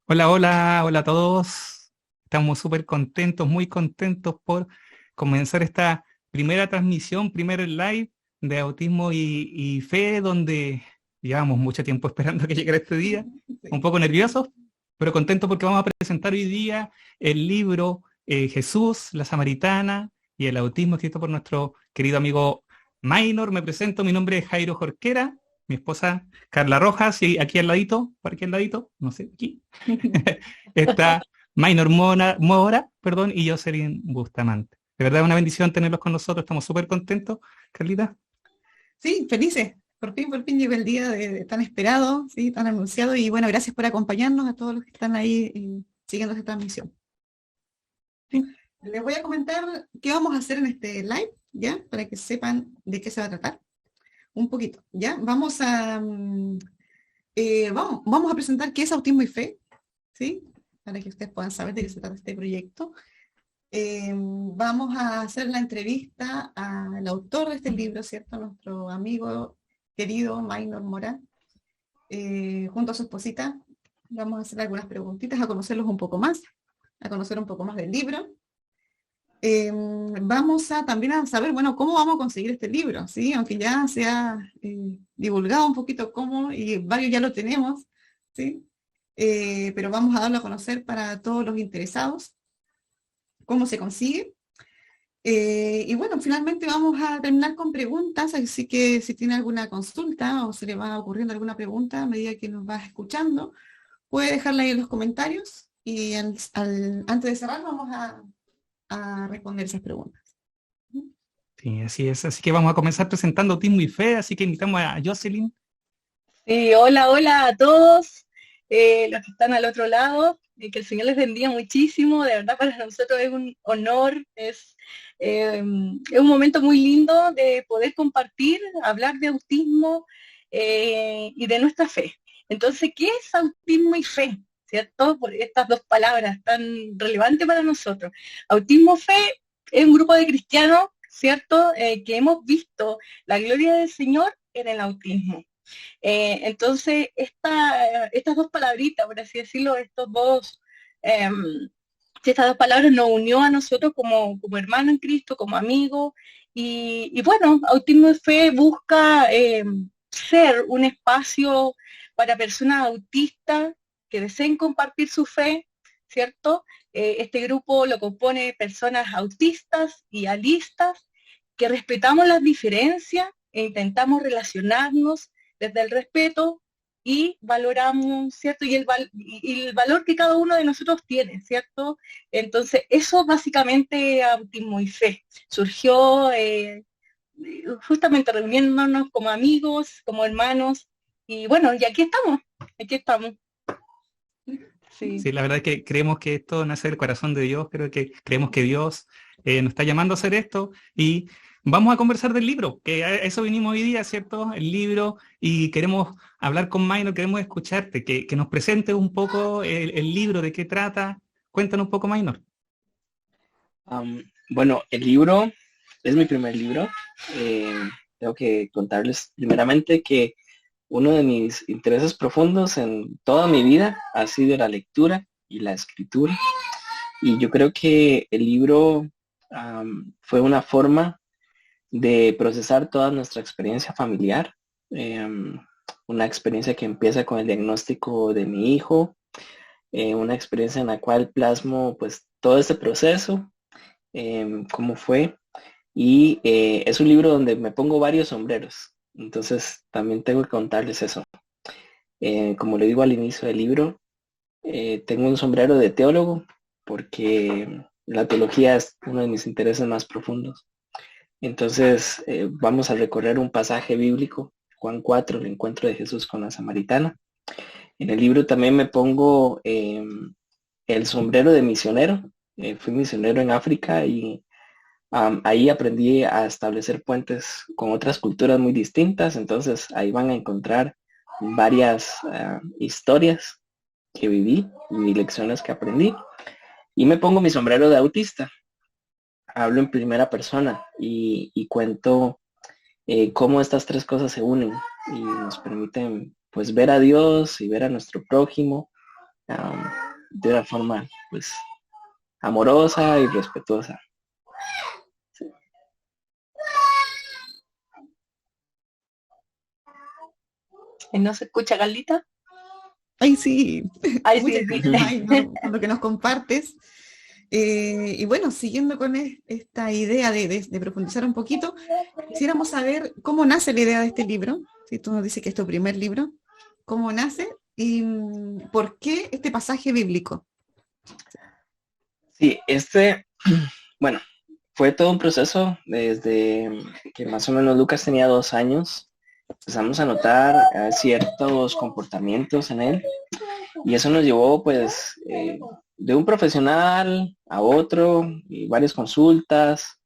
Hola, hola, hola a todos. Estamos súper contentos, muy contentos por comenzar esta primera transmisión, primer live de Autismo y Fe, donde llevamos mucho tiempo esperando que llegara este día. Un Sí. poco nerviosos, pero contentos porque vamos a presentar hoy día el libro Jesús, la Samaritana y el autismo, escrito por nuestro querido amigo Maynor. Me presento, mi nombre es Jairo Jorquera, mi esposa Carla Rojas, y aquí al ladito, por aquí al ladito, no sé, aquí está Maynor Mora, perdón, y Jocelyn Bustamante. De verdad es una bendición tenerlos con nosotros, estamos súper contentos, Carlita. Sí, felices. Por fin llegó el día tan esperado, sí, tan anunciado. Y bueno, gracias por acompañarnos a todos los que están ahí siguiendo esta transmisión. Sí, Les voy a comentar qué vamos a hacer en este live, ¿ya? Para que sepan de qué se va a tratar. Un poquito, ¿ya? Vamos a presentar qué es Autismo y Fe, ¿sí? Para que ustedes puedan saber de qué se trata este proyecto. Vamos a hacer la entrevista al autor de este libro, ¿cierto? Nuestro amigo querido Maynor Mora, junto a su esposita. Vamos a hacer algunas preguntitas, a conocerlos un poco más, a conocer un poco más del libro. Vamos a también a saber, bueno, cómo vamos a conseguir este libro, ¿sí? Aunque ya se ha divulgado un poquito cómo, y varios ya lo tenemos, ¿sí? Pero vamos a darlo a conocer para todos los interesados, cómo se consigue. Y bueno, finalmente vamos a terminar con preguntas, así que si tiene alguna consulta o se le va ocurriendo alguna pregunta a medida que nos va escuchando, puede dejarla ahí en los comentarios y antes de cerrar vamos a responder esas preguntas. sí, así es. Así que vamos a comenzar presentando Autismo y Fe, así que invitamos a Jocelyn. Sí, hola, hola a todos los que están al otro lado, que el Señor les bendiga muchísimo, de verdad para nosotros es un honor, es un momento muy lindo de poder compartir, hablar de autismo y de nuestra fe. Entonces, ¿qué es autismo y fe? ¿Cierto? Por estas dos palabras tan relevantes para nosotros. Autismo-fe es un grupo de cristianos, ¿cierto? Que hemos visto la gloria del Señor en el autismo. Entonces, estas dos palabritas, por así decirlo, eh, estas dos palabras nos unió a nosotros como hermanos en Cristo, como amigos, y bueno, Autismo y Fe busca ser un espacio para personas autistas que deseen compartir su fe, ¿cierto? Este grupo lo compone personas autistas y alistas que respetamos las diferencias e intentamos relacionarnos desde el respeto y valoramos, ¿cierto? Y el valor que cada uno de nosotros tiene, ¿cierto? Entonces, eso básicamente Autismo y Fe. Surgió justamente reuniéndonos como amigos, como hermanos, y bueno, y aquí estamos, sí. Sí, la verdad es que creemos que esto nace del corazón de Dios, creo que creemos que Dios nos está llamando a hacer esto y vamos a conversar del libro, que a eso vinimos hoy día, ¿cierto? El libro y queremos hablar con Maynor, queremos escucharte, que nos presentes un poco el libro, de qué trata. Cuéntanos un poco, Maynor. Bueno, el libro es mi primer libro. Eh, Tengo que contarles primeramente que uno de mis intereses profundos en toda mi vida ha sido la lectura y la escritura. Y yo creo que el libro fue una forma de procesar toda nuestra experiencia familiar. Em, una experiencia que empieza con el diagnóstico de mi hijo, una experiencia en la cual plasmo pues todo este proceso, cómo fue. Y es un libro donde me pongo varios sombreros. Entonces también tengo que contarles eso. Como le digo al inicio del libro, tengo un sombrero de teólogo porque la teología es uno de mis intereses más profundos. Entonces vamos a recorrer un pasaje bíblico, Juan 4, el encuentro de Jesús con la samaritana. En el libro también me pongo el sombrero de misionero. Fui misionero en África y ahí aprendí a establecer puentes con otras culturas muy distintas, entonces ahí van a encontrar varias historias que viví y lecciones que aprendí. Y me pongo mi sombrero de autista, hablo en primera persona y cuento cómo estas tres cosas se unen y nos permiten pues ver a Dios y ver a nuestro prójimo de una forma pues amorosa y respetuosa. ¿No se escucha, Carlita? Ay, sí. Ay, Muchas sí, sí. gracias, Maynor, por lo que nos compartes. Y bueno, siguiendo con esta idea de profundizar un poquito, quisiéramos saber cómo nace la idea de este libro. Si tú nos dices que es tu primer libro, ¿cómo nace y por qué este pasaje bíblico? Sí, bueno, fue todo un proceso desde que más o menos Lucas tenía 2 años. Empezamos a notar ciertos comportamientos en él y eso nos llevó pues de un profesional a otro y varias consultas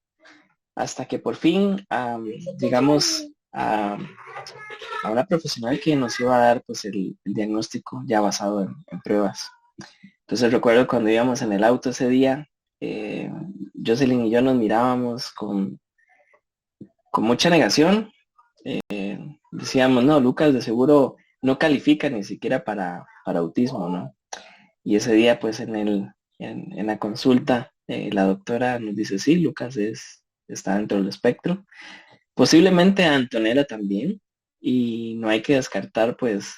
hasta que por fin digamos a una profesional que nos iba a dar pues el diagnóstico ya basado en pruebas. Entonces recuerdo cuando íbamos en el auto ese día, Jocelyn y yo nos mirábamos con mucha negación. Decíamos, no, Lucas de seguro no califica ni siquiera para autismo, ¿no? Y ese día, pues en la consulta, la doctora nos dice, sí, Lucas está dentro del espectro. Posiblemente Antonella también. Y no hay que descartar, pues,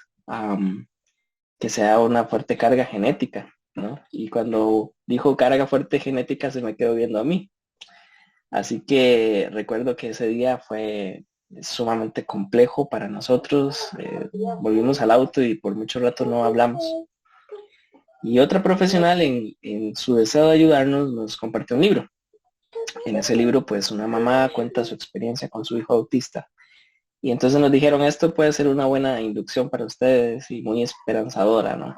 que sea una fuerte carga genética, ¿no? Y cuando dijo carga fuerte genética, se me quedó viendo a mí. Así que recuerdo que ese día fue sumamente complejo para nosotros. Volvimos al auto y por mucho rato no hablamos. Y otra profesional en su deseo de ayudarnos nos compartió un libro. En ese libro pues una mamá cuenta su experiencia con su hijo autista. Y entonces nos dijeron, esto puede ser una buena inducción para ustedes y muy esperanzadora, ¿no?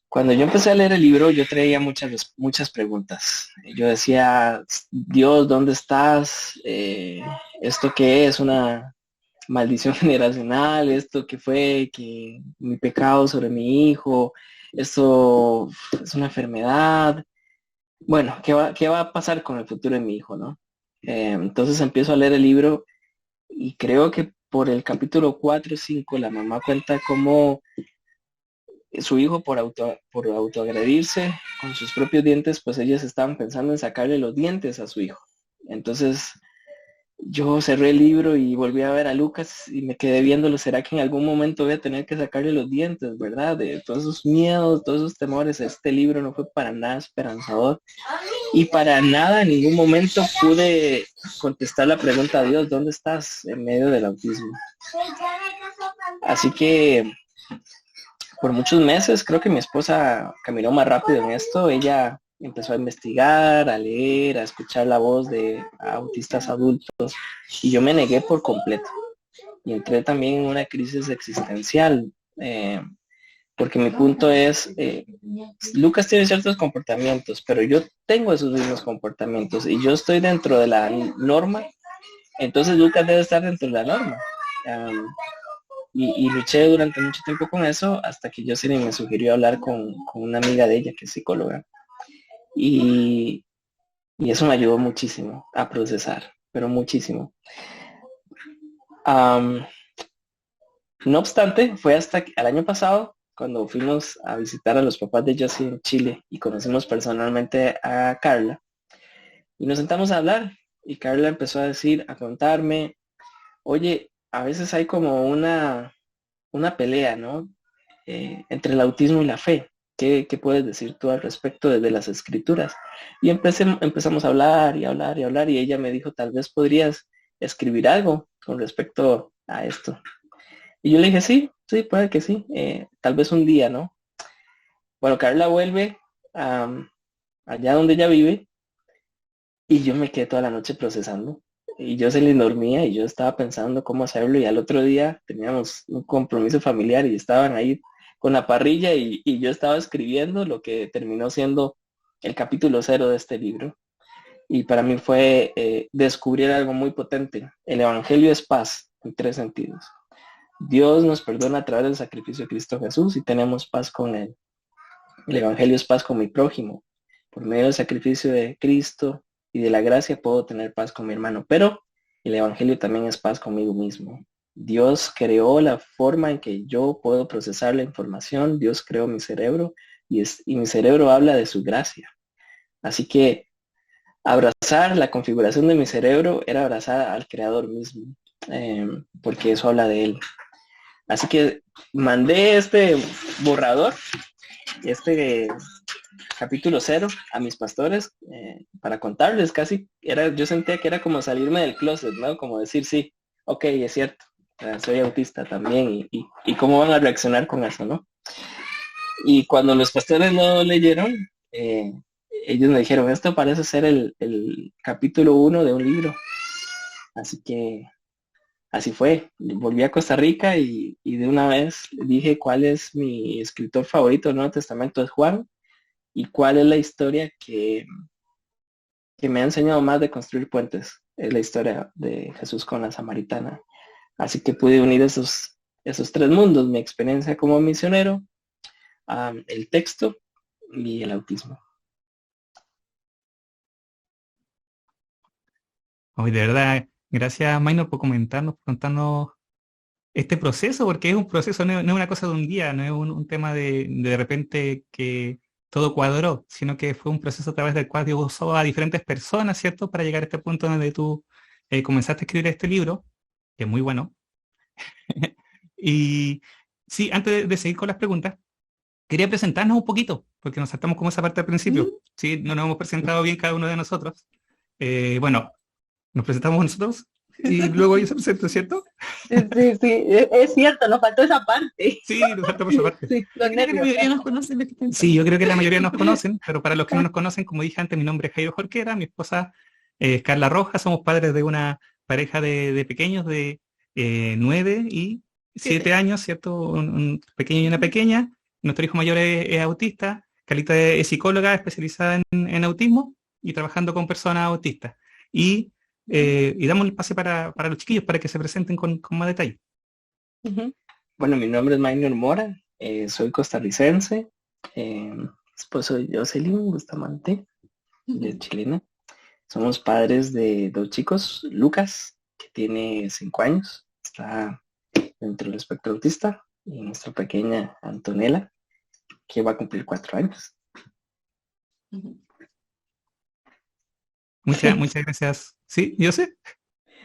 Cuando yo empecé a leer el libro, yo traía muchas preguntas. Yo decía, Dios, ¿dónde estás? ¿Esto qué es? ¿Una maldición generacional? ¿Esto qué fue? ¿Que mi pecado sobre mi hijo? ¿Esto es una enfermedad? Bueno, ¿qué va a pasar con el futuro de mi hijo, no? Entonces empiezo a leer el libro y creo que por el capítulo 4 o 5 la mamá cuenta cómo su hijo por autoagredirse con sus propios dientes, pues ellos estaban pensando en sacarle los dientes a su hijo. Entonces yo cerré el libro y volví a ver a Lucas y me quedé viéndolo, ¿será que en algún momento voy a tener que sacarle los dientes, verdad? De todos esos miedos, todos esos temores, este libro no fue para nada esperanzador y para nada en ningún momento pude contestar la pregunta a Dios, ¿dónde estás en medio del autismo? Así que por muchos meses creo que mi esposa caminó más rápido en esto. Ella empezó a investigar, a leer, a escuchar la voz de autistas adultos y yo me negué por completo. Y entré también en una crisis existencial, porque mi punto es, Lucas tiene ciertos comportamientos, pero yo tengo esos mismos comportamientos y yo estoy dentro de la norma, entonces Lucas debe estar dentro de la norma. Y luché durante mucho tiempo con eso hasta que Jocelyn me sugirió hablar con una amiga de ella que es psicóloga. Y eso me ayudó muchísimo a procesar, pero muchísimo. No obstante, fue hasta el año pasado cuando fuimos a visitar a los papás de Jocelyn en Chile y conocimos personalmente a Carla. Y nos sentamos a hablar y Carla empezó a contarme, oye, a veces hay como una pelea, ¿no? Entre el autismo y la fe. ¿Qué puedes decir tú al respecto desde las escrituras? Y empezamos a hablar y hablar y hablar y ella me dijo, tal vez podrías escribir algo con respecto a esto. Y yo le dije, sí, puede que sí, tal vez un día, ¿no? Bueno, Carla vuelve allá donde ella vive y yo me quedé toda la noche procesando. Y yo se le dormía y yo estaba pensando cómo hacerlo y al otro día teníamos un compromiso familiar y estaban ahí con la parrilla y yo estaba escribiendo lo que terminó siendo el capítulo 0 de este libro. Y para mí fue descubrir algo muy potente. El Evangelio es paz en 3 sentidos. Dios nos perdona a través del sacrificio de Cristo Jesús y tenemos paz con Él. El Evangelio es paz con mi prójimo. Por medio del sacrificio de Cristo y de la gracia puedo tener paz con mi hermano, pero el Evangelio también es paz conmigo mismo. Dios creó la forma en que yo puedo procesar la información, Dios creó mi cerebro y mi cerebro habla de su gracia. Así que abrazar la configuración de mi cerebro era abrazar al creador mismo, porque eso habla de él. Así que mandé este borrador, este capítulo 0 a mis pastores para contarles. Yo sentía que era como salirme del closet, ¿no? Como decir, sí, ok, es cierto, soy autista también y cómo van a reaccionar con eso, ¿no? Y cuando los pastores lo leyeron, ellos me dijeron, esto parece ser el capítulo 1 de un libro. Así que así fue. Volví a Costa Rica y de una vez dije cuál es mi escritor favorito del Nuevo Testamento, es Juan, y cuál es la historia que me ha enseñado más de construir puentes. Es la historia de Jesús con la samaritana. Así que pude unir esos tres mundos, mi experiencia como misionero, el texto y el autismo. Hoy de verdad, gracias Maynor por comentarnos, por contarnos este proceso, porque es un proceso, no es una cosa de un día, no es un tema de repente que todo cuadró, sino que fue un proceso a través del cual Dios usó a diferentes personas, ¿cierto? Para llegar a este punto donde tú comenzaste a escribir este libro, que es muy bueno. Y sí, antes de seguir con las preguntas, quería presentarnos un poquito, porque nos saltamos como esa parte al principio. Sí, no nos hemos presentado bien cada uno de nosotros. Bueno, nos presentamos nosotros y luego ellos se presentan, ¿cierto? Sí, es cierto, nos faltó esa parte. Sí, nos saltamos esa parte. Sí, los Creo que la nervios. mayoría nos conocen los que están Sí, yo creo que la mayoría nos conocen, pero para los que no nos conocen, como dije antes, mi nombre es Jairo Jorquera, mi esposa es Carla Rojas, somos padres de una pareja de pequeños de 9 y 7 años, ¿cierto? Un pequeño y una pequeña. Nuestro hijo mayor es autista, Carlita es psicóloga especializada en autismo y trabajando con personas autistas. Y damos el pase para los chiquillos para que se presenten con más detalle. Ujú. Bueno, mi nombre es Maynor Mora, soy costarricense, esposo de Jocelyn Bustamante, de chilena. Somos padres de 2 chicos, Lucas, que tiene 5 años, está dentro del espectro autista, y nuestra pequeña Antonella, que va a cumplir 4 años. Muchas gracias. Sí, yo sé.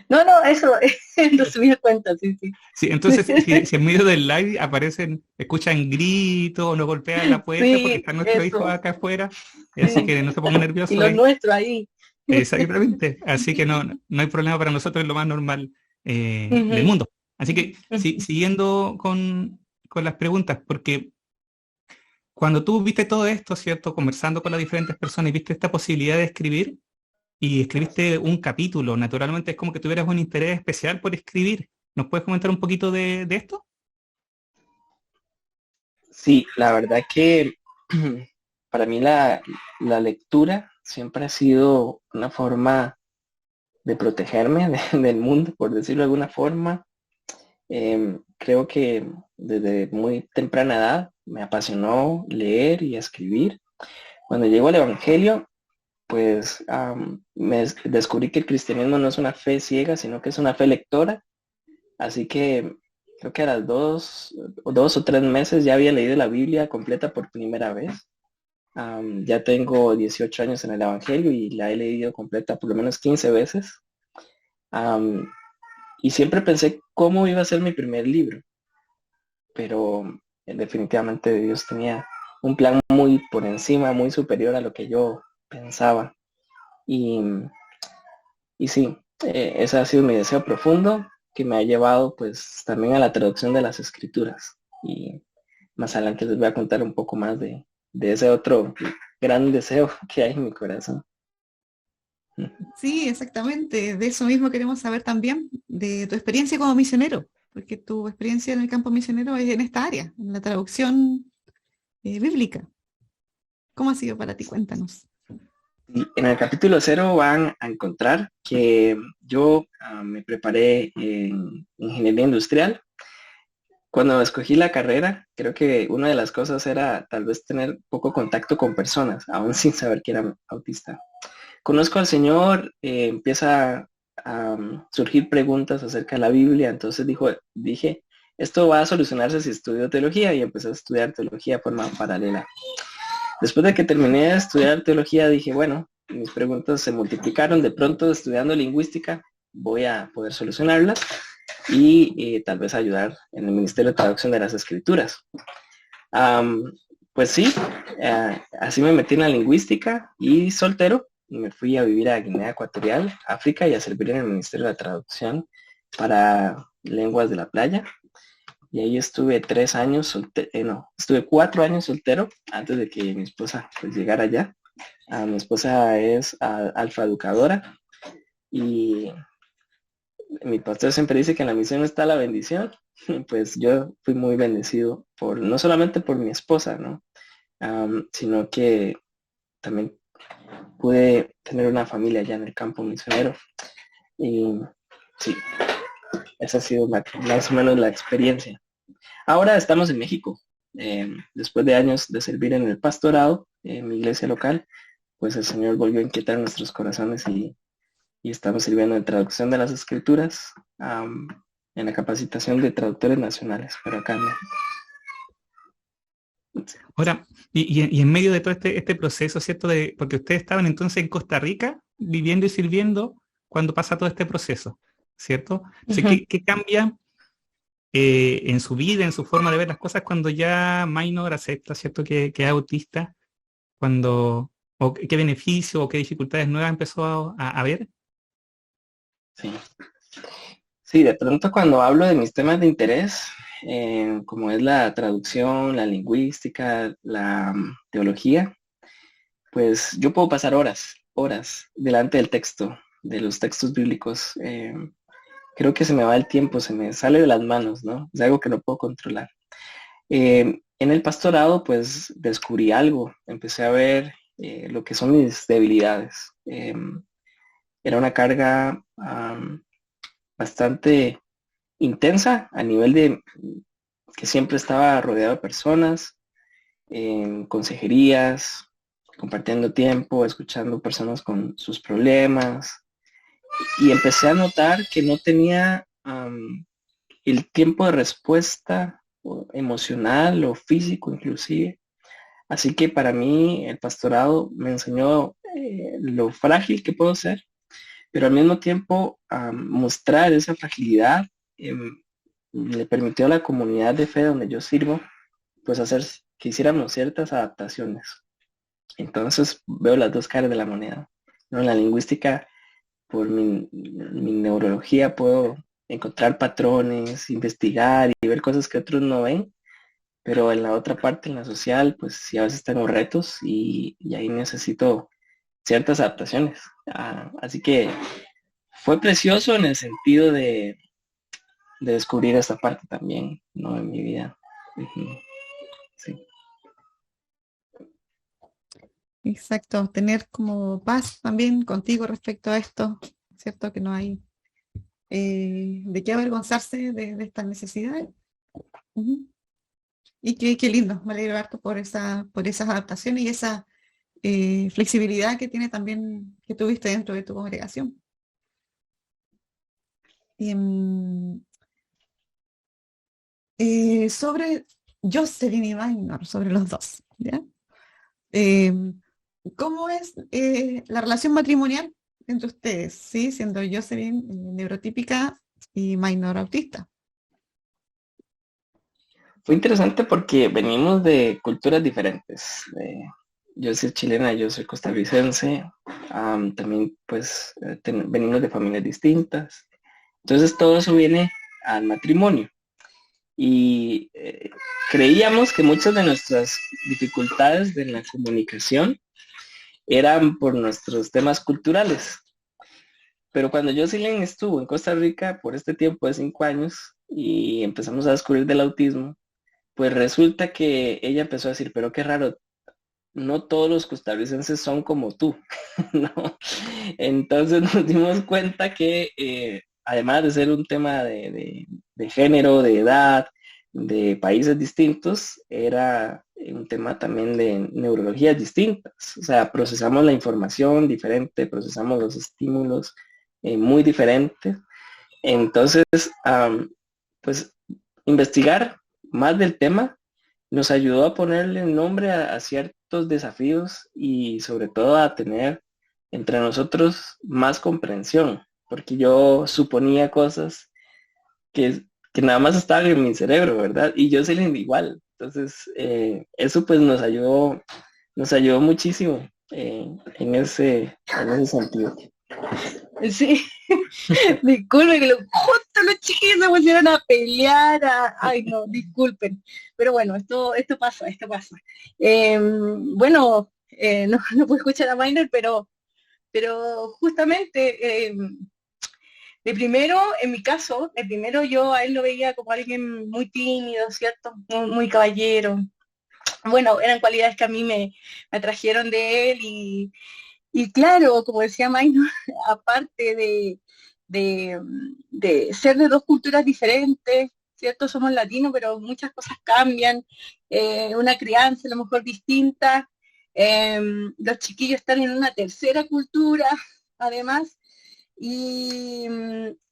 No, eso, en resumidas cuentas, sí. Sí, entonces si en medio del live escuchan gritos o no golpean la puerta Sí, porque está nuestro eso. hijo acá afuera, así que no se pongan nerviosos. Y los nuestros ahí. Exactamente, así que no hay problema para nosotros, es lo más normal del mundo. Así que siguiendo con las preguntas, porque cuando tú viste todo esto, ¿cierto? Conversando con las diferentes personas y viste esta posibilidad de escribir y escribiste un capítulo, naturalmente es como que tuvieras un interés especial por escribir. ¿Nos puedes comentar un poquito de esto? Sí, la verdad que para mí la lectura siempre ha sido una forma de protegerme del mundo, por decirlo de alguna forma. Creo que desde muy temprana edad me apasionó leer y escribir. Cuando llego al Evangelio, pues descubrí que el cristianismo no es una fe ciega, sino que es una fe lectora. Así que creo que a las 2 o 3 meses ya había leído la Biblia completa por primera vez. Ya tengo 18 años en el Evangelio y la he leído completa por lo menos 15 veces. Y siempre pensé cómo iba a ser mi primer libro. Pero definitivamente Dios tenía un plan muy por encima, muy superior a lo que yo pensaba. Y sí, ese ha sido mi deseo profundo, que me ha llevado pues también a la traducción de las escrituras. Y más adelante les voy a contar un poco más de ese otro gran deseo que hay en mi corazón. Sí, exactamente. De eso mismo queremos saber también, de tu experiencia como misionero, porque tu experiencia en el campo misionero es en esta área, en la traducción bíblica. ¿Cómo ha sido para ti? Cuéntanos. Y en el capítulo 0 van a encontrar que yo me preparé en ingeniería industrial. Cuando escogí la carrera, creo que una de las cosas era tal vez tener poco contacto con personas, aún sin saber que era autista. Conozco al Señor, empieza surgir preguntas acerca de la Biblia. Entonces dije, esto va a solucionarse si estudio teología, y empecé a estudiar teología de forma paralela. Después de que terminé de estudiar teología, dije, bueno, mis preguntas se multiplicaron. De pronto, estudiando lingüística, voy a poder solucionarlas y tal vez ayudar en el Ministerio de Traducción de las Escrituras. Pues sí, así me metí en la lingüística, y soltero me fui a vivir a Guinea Ecuatorial, África, y a servir en el Ministerio de Traducción para lenguas de la playa. Y ahí estuve 3 años estuve 4 años soltero antes de que mi esposa pues llegara allá. Mi esposa es alfaeducadora, y mi pastor siempre dice que en la misión está la bendición. Pues yo fui muy bendecido no solamente por mi esposa, ¿no? Sino que también pude tener una familia allá en el campo misionero. Y sí, esa ha sido más o menos la experiencia. Ahora estamos en México. Después de años de servir en el pastorado, en mi iglesia local, pues el Señor volvió a inquietar nuestros corazones, y estamos sirviendo en traducción de las escrituras, en la capacitación de traductores nacionales, pero acá no. Ahora, y en medio de todo este proceso, ¿cierto? Porque ustedes estaban entonces en Costa Rica viviendo y sirviendo cuando pasa todo este proceso, ¿cierto? Entonces, ¿qué cambia en su vida, en su forma de ver las cosas cuando ya Minor acepta, ¿cierto? Que es autista, o qué beneficio o qué dificultades nuevas empezó a ver? Sí. Sí, de pronto cuando hablo de mis temas de interés, como es la traducción, la lingüística, la teología, pues yo puedo pasar horas delante del texto, de los textos bíblicos. Creo que se me va el tiempo, se me sale de las manos, ¿no? Es algo que no puedo controlar. En el pastorado, pues descubrí algo, empecé a ver lo que son mis debilidades. Era una carga bastante intensa, a nivel de que siempre estaba rodeado de personas, en consejerías, compartiendo tiempo, escuchando personas con sus problemas, y empecé a notar que no tenía el tiempo de respuesta emocional o físico inclusive. Así que para mí el pastorado me enseñó lo frágil que puedo ser, pero al mismo tiempo mostrar esa fragilidad le permitió a la comunidad de fe donde yo sirvo, pues hacer que hiciéramos ciertas adaptaciones. Entonces veo las dos caras de la moneda, ¿no? En la lingüística, por mi neurología, puedo encontrar patrones, investigar y ver cosas que otros no ven, pero en la otra parte, en la social, pues sí, a veces tengo retos, y ahí necesito ciertas adaptaciones. Así que fue precioso en el sentido de descubrir esta parte también, ¿no? En mi vida. Sí. Exacto, tener como paz también contigo respecto a esto, ¿cierto? Que no hay de qué avergonzarse de estas necesidades. Y qué lindo, me alegro harto por esas adaptaciones y esa flexibilidad que tiene también, que tuviste dentro de tu congregación. Sobre Jocelyn y Minor, sobre los dos, ¿ya? ¿Cómo es la relación matrimonial entre ustedes? ¿Sí? Siendo Jocelyn neurotípica y Minor autista. Fue interesante porque venimos de culturas diferentes. Yo soy chilena, yo soy costarricense. También pues venimos de familias distintas. Entonces todo eso viene al matrimonio. Y creíamos que muchas de nuestras dificultades de la comunicación eran por nuestros temas culturales. Pero cuando Jocelyn estuvo en Costa Rica por este tiempo de 5 años y empezamos a descubrir del autismo, pues resulta que ella empezó a decir, pero qué raro, no todos los costarricenses son como tú, ¿no? Entonces nos dimos cuenta que además de ser un tema de género, de edad, de países distintos, era un tema también de neurologías distintas. O sea, procesamos la información diferente, procesamos los estímulos muy diferentes. Entonces, pues investigar más del tema nos ayudó a ponerle nombre a ciertos desafíos y sobre todo a tener entre nosotros más comprensión, porque yo suponía cosas que nada más estaban en mi cerebro, ¿verdad? Y yo soy igual. Entonces, eso pues nos ayudó muchísimo en ese sentido. Sí, disculpen que justo los chiquillos se pusieron a pelear, ay no, disculpen, pero bueno, esto pasa, esto pasa. Bueno, no puedo escuchar a Minor, pero justamente, de primero, en mi caso, de primero yo a él lo veía como alguien muy tímido, ¿cierto? Muy caballero. Bueno, eran cualidades que a mí me atrajeron de él y claro, como decía Maynor, aparte de ser de dos culturas diferentes, ¿cierto? Somos latinos, pero muchas cosas cambian, una crianza a lo mejor distinta, los chiquillos están en una tercera cultura, además, y,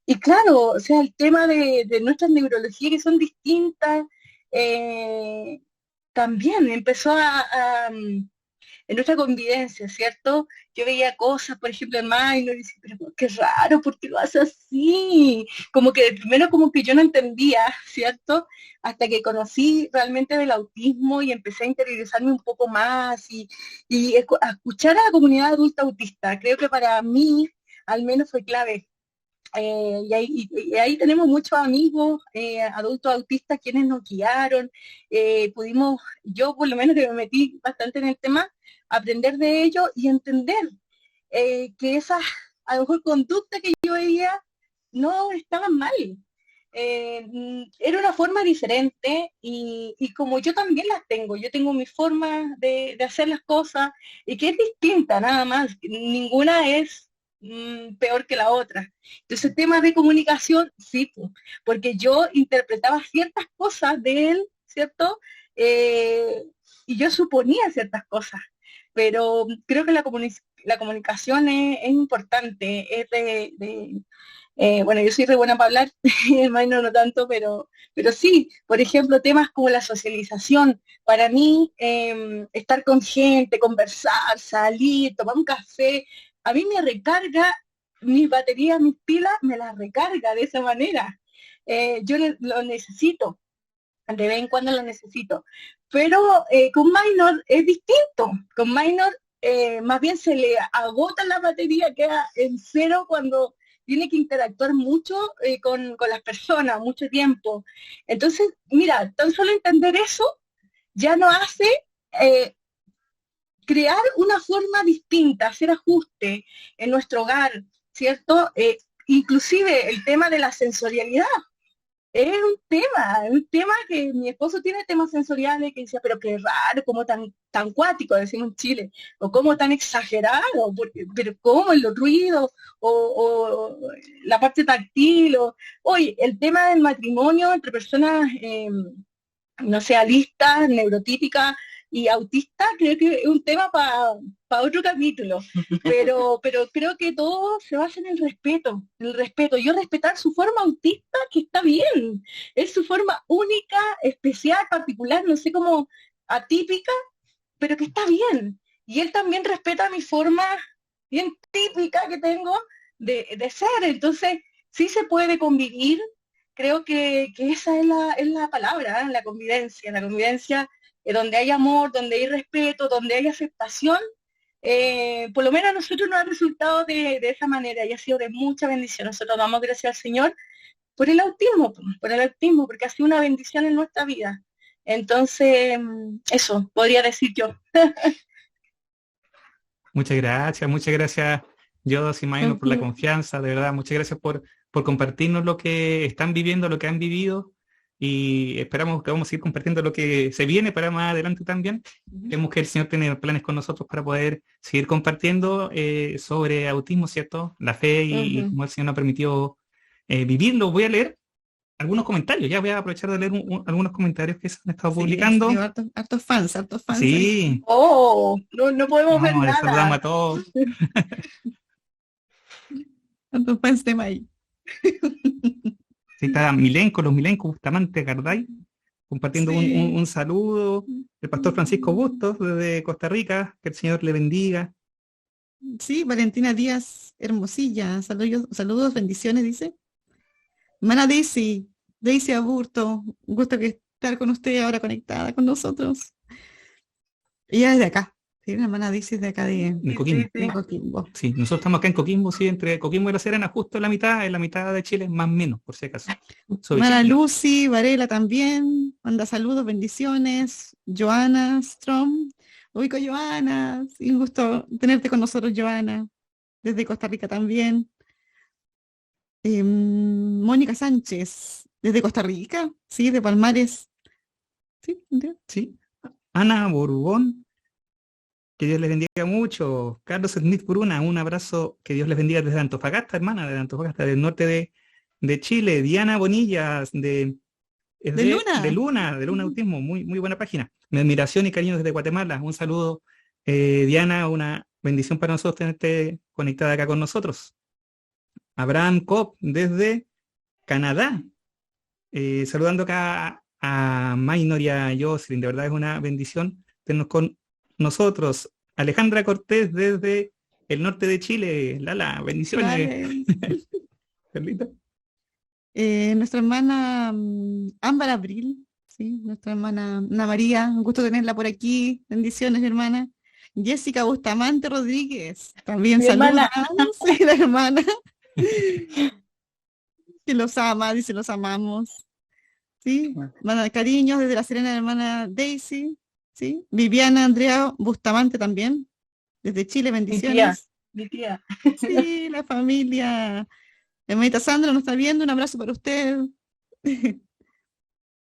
y claro, o sea, el tema de nuestras neurologías que son distintas, eh, también empezó en nuestra convivencia, ¿cierto? Yo veía cosas, por ejemplo, en Minor, y decía, pero qué raro, ¿por qué lo hace así? Como que de primero como que yo no entendía, ¿cierto? Hasta que conocí realmente del autismo y empecé a interiorizarme un poco más y a escuchar a la comunidad adulta autista. Creo que para mí, al menos fue clave. Y ahí tenemos muchos amigos adultos autistas quienes nos guiaron, pudimos, yo por lo menos que me metí bastante en el tema, aprender de ellos y entender que esas, a lo mejor, conductas que yo veía no estaban mal. Era una forma diferente y como yo también las tengo, yo tengo mi forma de hacer las cosas y que es distinta nada más, ninguna es peor que la otra. Entonces, tema de comunicación, sí, porque yo interpretaba ciertas cosas de él, ¿cierto? Y yo suponía ciertas cosas, pero creo que la comunicación es importante, es bueno, yo soy re buena para hablar, Maino no tanto, pero sí, por ejemplo, temas como la socialización, para mí, estar con gente, conversar, salir, tomar un café, a mí me recarga mis baterías, mis pilas, me las recarga de esa manera. Yo lo necesito, de vez en cuando lo necesito. Pero con Minor es distinto. Con Minor más bien se le agota la batería, queda en cero cuando tiene que interactuar mucho con las personas, mucho tiempo. Entonces, mira, tan solo entender eso ya nos hace crear una forma distinta, hacer ajuste en nuestro hogar, ¿cierto? Inclusive el tema de la sensorialidad. Es un tema que mi esposo tiene temas sensoriales que decía, pero qué raro, como tan cuático, decimos en Chile, o como tan exagerado, pero cómo en los ruidos, o la parte táctil, oye, el tema del matrimonio entre personas, no sé, alistas, neurotípicas y autistas, creo que es un tema para otro capítulo, pero creo que todo se basa en el respeto. Yo respetar su forma autista, que está bien, es su forma única, especial, particular, no sé cómo atípica, pero que está bien. Y él también respeta mi forma bien típica que tengo de ser. Entonces, sí se puede convivir. Creo que esa es la palabra, ¿eh? La convivencia donde hay amor, donde hay respeto, donde hay aceptación. Por lo menos a nosotros nos ha resultado de esa manera y ha sido de mucha bendición. Nosotros damos gracias al Señor por el autismo, porque ha sido una bendición en nuestra vida. Entonces, eso podría decir yo. Muchas gracias, Jodos y Maino, por la confianza, de verdad, muchas gracias por compartirnos lo que están viviendo, lo que han vivido, y esperamos que vamos a seguir compartiendo lo que se viene para más adelante también. Vemos que el Señor tiene planes con nosotros para poder seguir compartiendo sobre autismo, ¿cierto? La fe y cómo el Señor nos ha permitido vivirlo. Voy a leer algunos comentarios, ya voy a aprovechar de leer algunos comentarios que se han estado publicando. Sí, hartos fans. Sí. Oh, no podemos ver nada. Saludamos a todos. Tantos fans de May. Sí, está Milenko, los Milenko, Bustamante, Garday, compartiendo Sí. un saludo. El pastor Francisco Bustos, desde Costa Rica, que el Señor le bendiga. Sí, Valentina Díaz Hermosilla, saludos, bendiciones, dice. Hermana Daisy Aburto, un gusto que estar con usted ahora conectada con nosotros. Ella es de acá, sí, la hermana Daisy es de acá de De Coquimbo. Sí. Coquimbo. Sí, nosotros estamos acá en Coquimbo, sí, entre Coquimbo y La Serena, justo en la mitad de Chile, más o menos, por si acaso. Soy Hermana chileno. Lucy Varela también, manda saludos, bendiciones. Joana Strom, ubico Joana, sí, un gusto tenerte con nosotros, Joana, desde Costa Rica también. Mónica Sánchez, desde Costa Rica, sí, de Palmares. Sí, Sí. Ana Borbón, que Dios les bendiga mucho. Carlos Smith Bruna, un abrazo, que Dios les bendiga desde Antofagasta, hermana, desde Antofagasta, del norte de Chile. Diana Bonillas, De Luna. de Luna Autismo, muy, muy buena página. Mi admiración y cariño desde Guatemala. Un saludo, Diana, una bendición para nosotros tenerte conectada acá con nosotros. Abraham Kopp, desde Canadá, saludando acá a Maynor y a Jocelyn, de verdad es una bendición tenernos con nosotros. Alejandra Cortés, desde el norte de Chile. Lala, bendiciones. Vale. Carlita. Nuestra hermana Ámbar Abril, sí, nuestra hermana Ana María, un gusto tenerla por aquí, bendiciones, mi hermana. Jessica Bustamante Rodríguez, también Mi saluda, hermana. sí, la hermana, que los ama, dice, los amamos. Sí, manda cariños desde La Serena, la hermana Daisy, sí, Viviana Andrea Bustamante también, desde Chile, bendiciones. Mi tía. Sí, la familia. Hermanita Sandra nos está viendo, un abrazo para usted.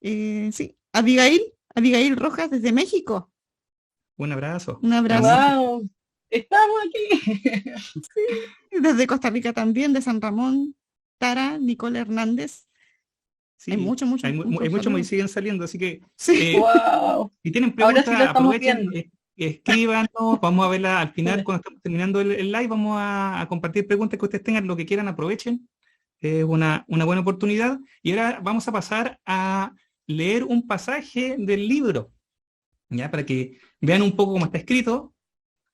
Sí, Abigail Rojas desde México, Un abrazo. un abrazo. Wow, estamos aquí. Desde Costa Rica también, de San Ramón, Tara, Nicole Hernández. Sí, Hay muchos hay muchos y saludos. siguen saliendo, así que Sí. Wow. si tienen Ahora preguntas, sí lo estamos aprovechen, viendo. escríbanos, vamos a verla al final cuando estamos terminando el live, vamos a compartir preguntas que ustedes tengan, lo que quieran, aprovechen, es una buena oportunidad. Y ahora vamos a pasar a leer un pasaje del libro, ya para que vean un poco cómo está escrito.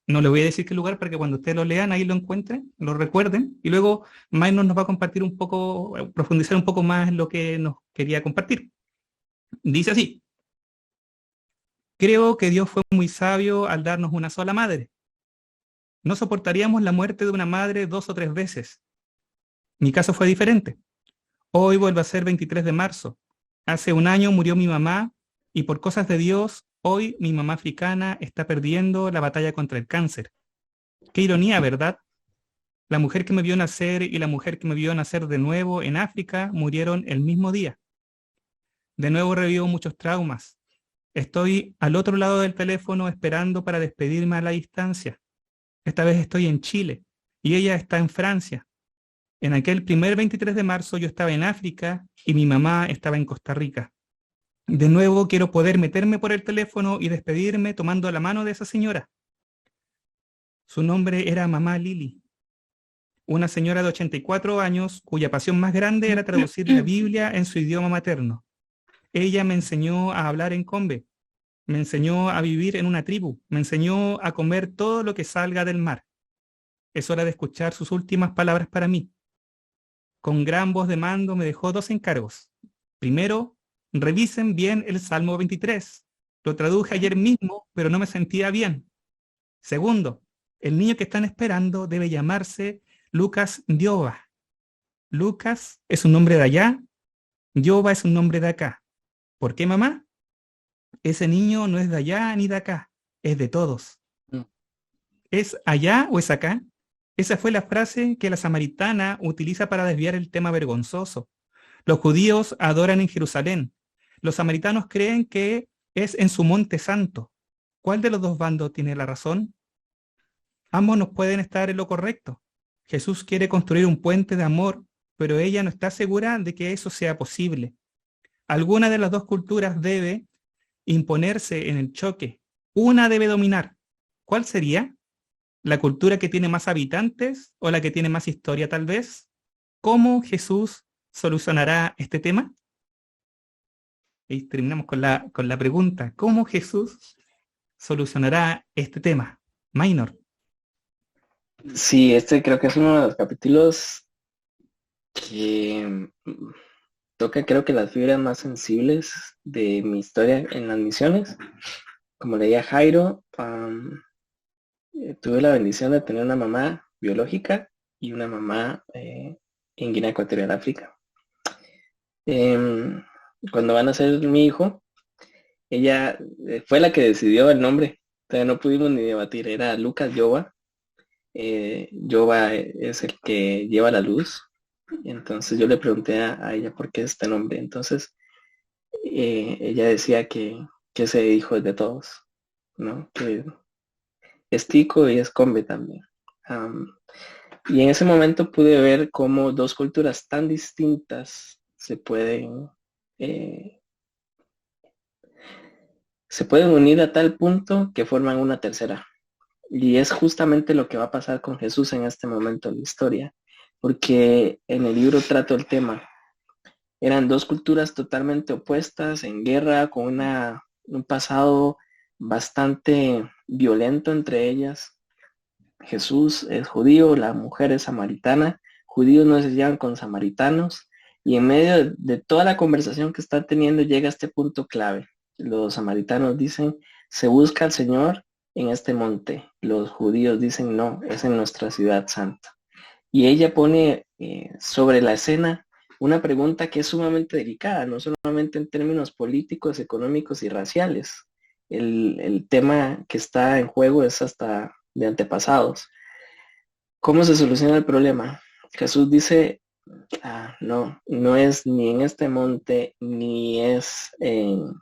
No les voy a decir qué lugar para que cuando ustedes lo lean, ahí lo encuentren, lo recuerden, y luego Maynor nos va a compartir un poco, profundizar un poco más en lo que nos quería compartir. Dice así: creo que Dios fue muy sabio al darnos una sola madre. No soportaríamos la muerte de una madre 2 o 3 veces. Mi caso fue diferente. Hoy vuelve a ser 23 de marzo. Hace un año murió mi mamá y por cosas de Dios, hoy mi mamá africana está perdiendo la batalla contra el cáncer. Qué ironía, ¿verdad? La mujer que me vio nacer y la mujer que me vio nacer de nuevo en África murieron el mismo día. De nuevo revivo muchos traumas. Estoy al otro lado del teléfono esperando para despedirme a la distancia. Esta vez estoy en Chile y ella está en Francia. En aquel primer 23 de marzo yo estaba en África y mi mamá estaba en Costa Rica. De nuevo quiero poder meterme por el teléfono y despedirme tomando la mano de esa señora. Su nombre era Mamá Lili, una señora de 84 años cuya pasión más grande era traducir la Biblia en su idioma materno. Ella me enseñó a hablar en combe, me enseñó a vivir en una tribu, me enseñó a comer todo lo que salga del mar. Es hora de escuchar sus últimas palabras para mí. Con gran voz de mando me dejó 2 encargos. Primero, revisen bien el Salmo 23. Lo traduje ayer mismo, pero no me sentía bien. Segundo, el niño que están esperando debe llamarse Lucas Dioba. Lucas es un nombre de allá, Dioba es un nombre de acá. ¿Por qué, mamá? Ese niño no es de allá ni de acá, es de todos. ¿Es allá o es acá? Esa fue la frase que la samaritana utiliza para desviar el tema vergonzoso. Los judíos adoran en Jerusalén. Los samaritanos creen que es en su monte santo. ¿Cuál de los dos bandos tiene la razón? Ambos no pueden estar en lo correcto. Jesús quiere construir un puente de amor, pero ella no está segura de que eso sea posible. Alguna de las dos culturas debe imponerse en el choque. Una debe dominar. ¿Cuál sería? ¿La cultura que tiene más habitantes o la que tiene más historia tal vez? ¿Cómo Jesús solucionará este tema? Y terminamos con la pregunta, ¿cómo Jesús solucionará este tema? Minor. Sí, este creo que es uno de los capítulos que toca, creo que las fibras más sensibles de mi historia en las misiones. Como leía Jairo, tuve la bendición de tener una mamá biológica y una mamá en Guinea Ecuatorial, África. Cuando van a ser mi hijo, ella fue la que decidió el nombre. Todavía no pudimos ni debatir, era Lucas Yoba. Yoba es el que lleva la luz. Entonces yo le pregunté a ella por qué este nombre. Entonces ella decía que ese hijo es de todos, ¿no? Que es tico y es combe también. Y en ese momento pude ver cómo dos culturas tan distintas se pueden unir a tal punto que forman una tercera. Y es justamente lo que va a pasar con Jesús en este momento en la historia, porque en el libro trato el tema. Eran dos culturas totalmente opuestas, en guerra, con un pasado bastante violento entre ellas. Jesús es judío, la mujer es samaritana, judíos no se llevan con samaritanos, y en medio de toda la conversación que están teniendo llega este punto clave. Los samaritanos dicen, se busca al Señor en este monte. Los judíos dicen, no, es en nuestra ciudad santa. Y ella pone sobre la escena una pregunta que es sumamente delicada, no solamente en términos políticos, económicos y raciales. El tema que está en juego es hasta de antepasados. ¿Cómo se soluciona el problema? Jesús dice, no es ni en este monte, ni es en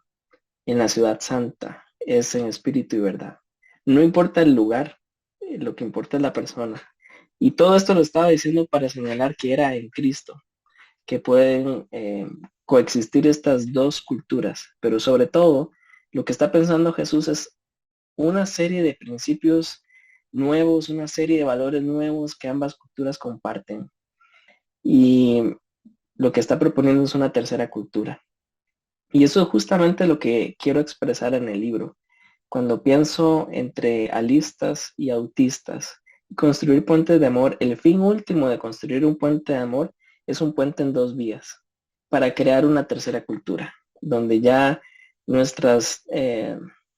la ciudad santa, es en espíritu y verdad. No importa el lugar, lo que importa es la persona. Y todo esto lo estaba diciendo para señalar que era en Cristo, que pueden coexistir estas dos culturas, pero sobre todo lo que está pensando Jesús es una serie de principios nuevos, una serie de valores nuevos que ambas culturas comparten. Y lo que está proponiendo es una tercera cultura. Y eso es justamente lo que quiero expresar en el libro. Cuando pienso entre alistas y autistas, construir puentes de amor, el fin último de construir un puente de amor es un puente en dos vías, para crear una tercera cultura, donde ya nuestras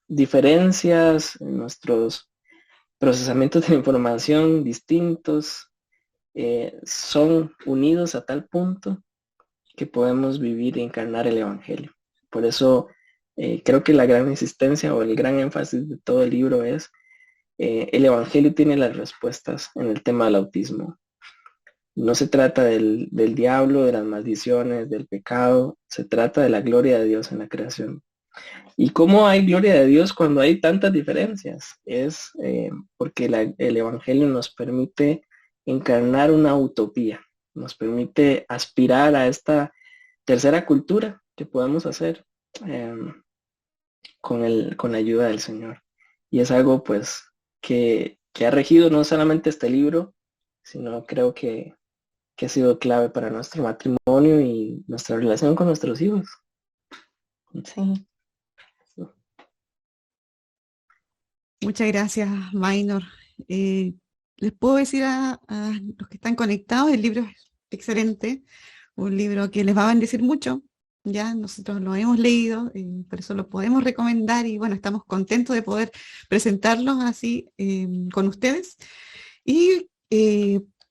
diferencias, nuestros procesamientos de información distintos son unidos a tal punto que podemos vivir e encarnar el Evangelio. Por eso creo que la gran insistencia o el gran énfasis de todo el libro es el Evangelio tiene las respuestas en el tema del autismo. No se trata del diablo, de las maldiciones, del pecado, se trata de la gloria de Dios en la creación. ¿Y cómo hay gloria de Dios cuando hay tantas diferencias? Es porque el Evangelio nos permite encarnar una utopía, nos permite aspirar a esta tercera cultura que podemos hacer con la ayuda del Señor. Y es algo pues que ha regido no solamente este libro, sino creo que ha sido clave para nuestro matrimonio y nuestra relación con nuestros hijos. Sí. Muchas gracias, Minor. Les puedo decir a los que están conectados, el libro es excelente, un libro que les va a bendecir mucho. Ya nosotros lo hemos leído, por eso lo podemos recomendar y bueno, estamos contentos de poder presentarlo así con ustedes. Y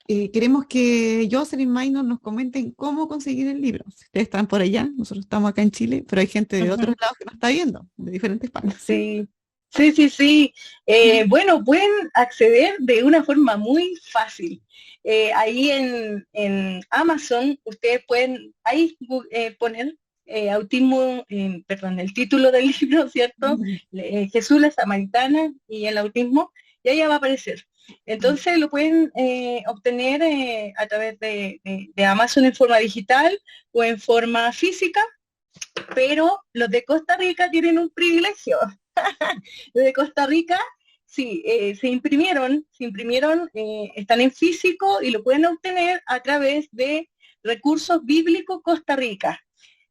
queremos que Jocelyn Minor nos comenten cómo conseguir el libro. Si ustedes están por allá, nosotros estamos acá en Chile, pero hay gente de otros lados que nos está viendo, de diferentes partes. Sí. Bueno, pueden acceder de una forma muy fácil. Ahí en Amazon ustedes pueden poner autismo, el título del libro, ¿cierto? Jesús, la samaritana y el autismo, y ahí va a aparecer. Entonces lo pueden obtener a través de Amazon en forma digital o en forma física, pero los de Costa Rica tienen un privilegio. Los de Costa Rica Sí, se imprimieron, están en físico y lo pueden obtener a través de Recursos Bíblicos Costa Rica.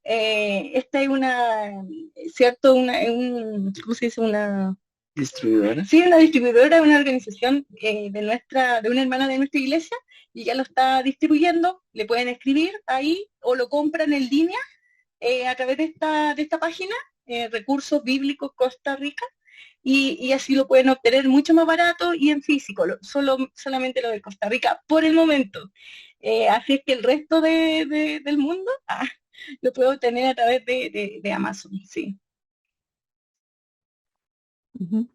Esta es ¿cierto? ¿Cómo se dice? ¿Distribuidora? Sí, una distribuidora, una organización de una hermana de nuestra iglesia, y ya lo está distribuyendo. Le pueden escribir ahí o lo compran en línea a través de esta página, Recursos Bíblicos Costa Rica, y así lo pueden obtener mucho más barato y en físico, solamente lo de Costa Rica por el momento. Así es que el resto del mundo lo puedo obtener a través de Amazon, sí. Ujú.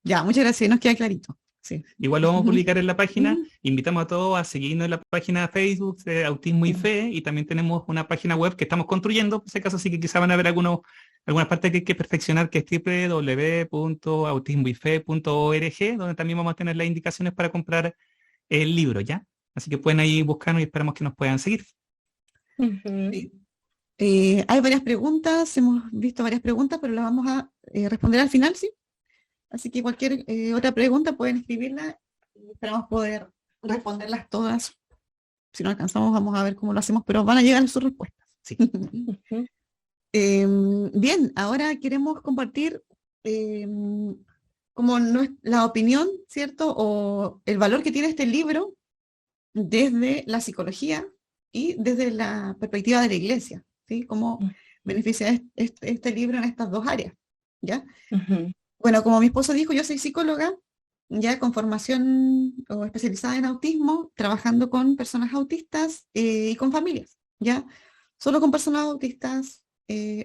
Ya, muchas gracias, nos queda clarito. Sí. Igual lo vamos a publicar en la página. Ujú. Invitamos a todos a seguirnos en la página de Facebook de Autismo y Fe, y también tenemos una página web que estamos construyendo, por si acaso, así que quizá van a ver algunas partes que hay que perfeccionar, que es www.autismoyfe.org, donde también vamos a tener las indicaciones para comprar el libro, ¿ya? Así que pueden ahí buscarnos y esperamos que nos puedan seguir. Sí. Hay varias preguntas, hemos visto varias preguntas, pero las vamos a responder al final, ¿sí? Así que cualquier otra pregunta pueden escribirla y esperamos poder responderlas todas. Si no alcanzamos, vamos a ver cómo lo hacemos, pero van a llegar sus respuestas. Sí. Bien, ahora queremos compartir como la opinión, ¿cierto? O el valor que tiene este libro desde la psicología y desde la perspectiva de la iglesia, ¿sí? Cómo beneficia este libro en estas dos áreas, ¿ya? Bueno, como mi esposo dijo, yo soy psicóloga, ya con formación o especializada en autismo, trabajando con personas autistas y con familias, ¿ya? Solo con personas autistas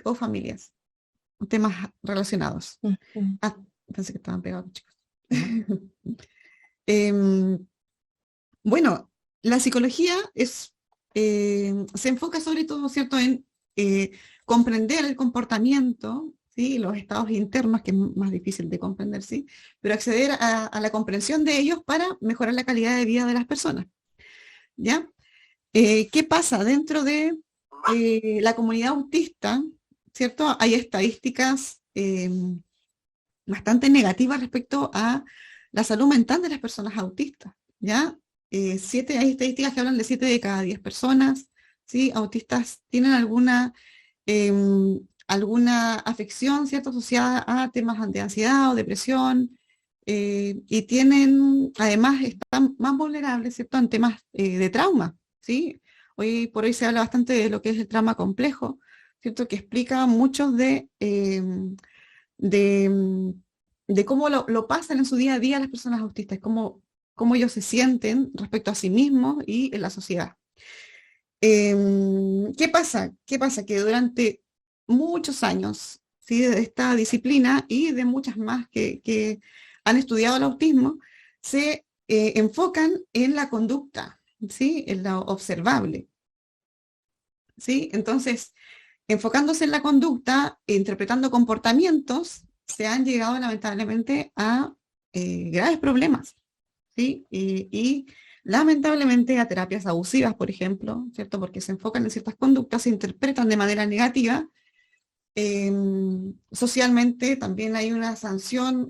o familias, temas relacionados. Pensé que estaban pegados, chicos. Bueno, la psicología se enfoca sobre todo, ¿cierto?, en comprender el comportamiento, ¿sí?, los estados internos, que es más difícil de comprender, ¿sí?, pero acceder a la comprensión de ellos para mejorar la calidad de vida de las personas, ¿ya? ¿Qué pasa? Dentro de la comunidad autista, ¿cierto?, hay estadísticas bastante negativas respecto a la salud mental de las personas autistas, ¿ya? Hay estadísticas que hablan de 7 de cada 10 personas, ¿sí?, autistas tienen alguna afección, ¿cierto?, asociada a temas de ansiedad o depresión, y además están más vulnerables, ¿cierto?, en temas de trauma, ¿sí? Hoy por hoy se habla bastante de lo que es el trauma complejo, ¿cierto?, que explica muchos de cómo lo pasan en su día a día las personas autistas, cómo ellos se sienten respecto a sí mismos y en la sociedad. ¿Qué pasa? Que durante muchos años, ¿sí?, de esta disciplina y de muchas más que han estudiado el autismo, se enfocan en la conducta, ¿sí?, en lo observable, ¿sí? Entonces, enfocándose en la conducta, interpretando comportamientos, se han llegado lamentablemente a graves problemas, ¿sí? Y lamentablemente a terapias abusivas, por ejemplo, ¿cierto? Porque se enfocan en ciertas conductas, se interpretan de manera negativa. Socialmente también hay una sanción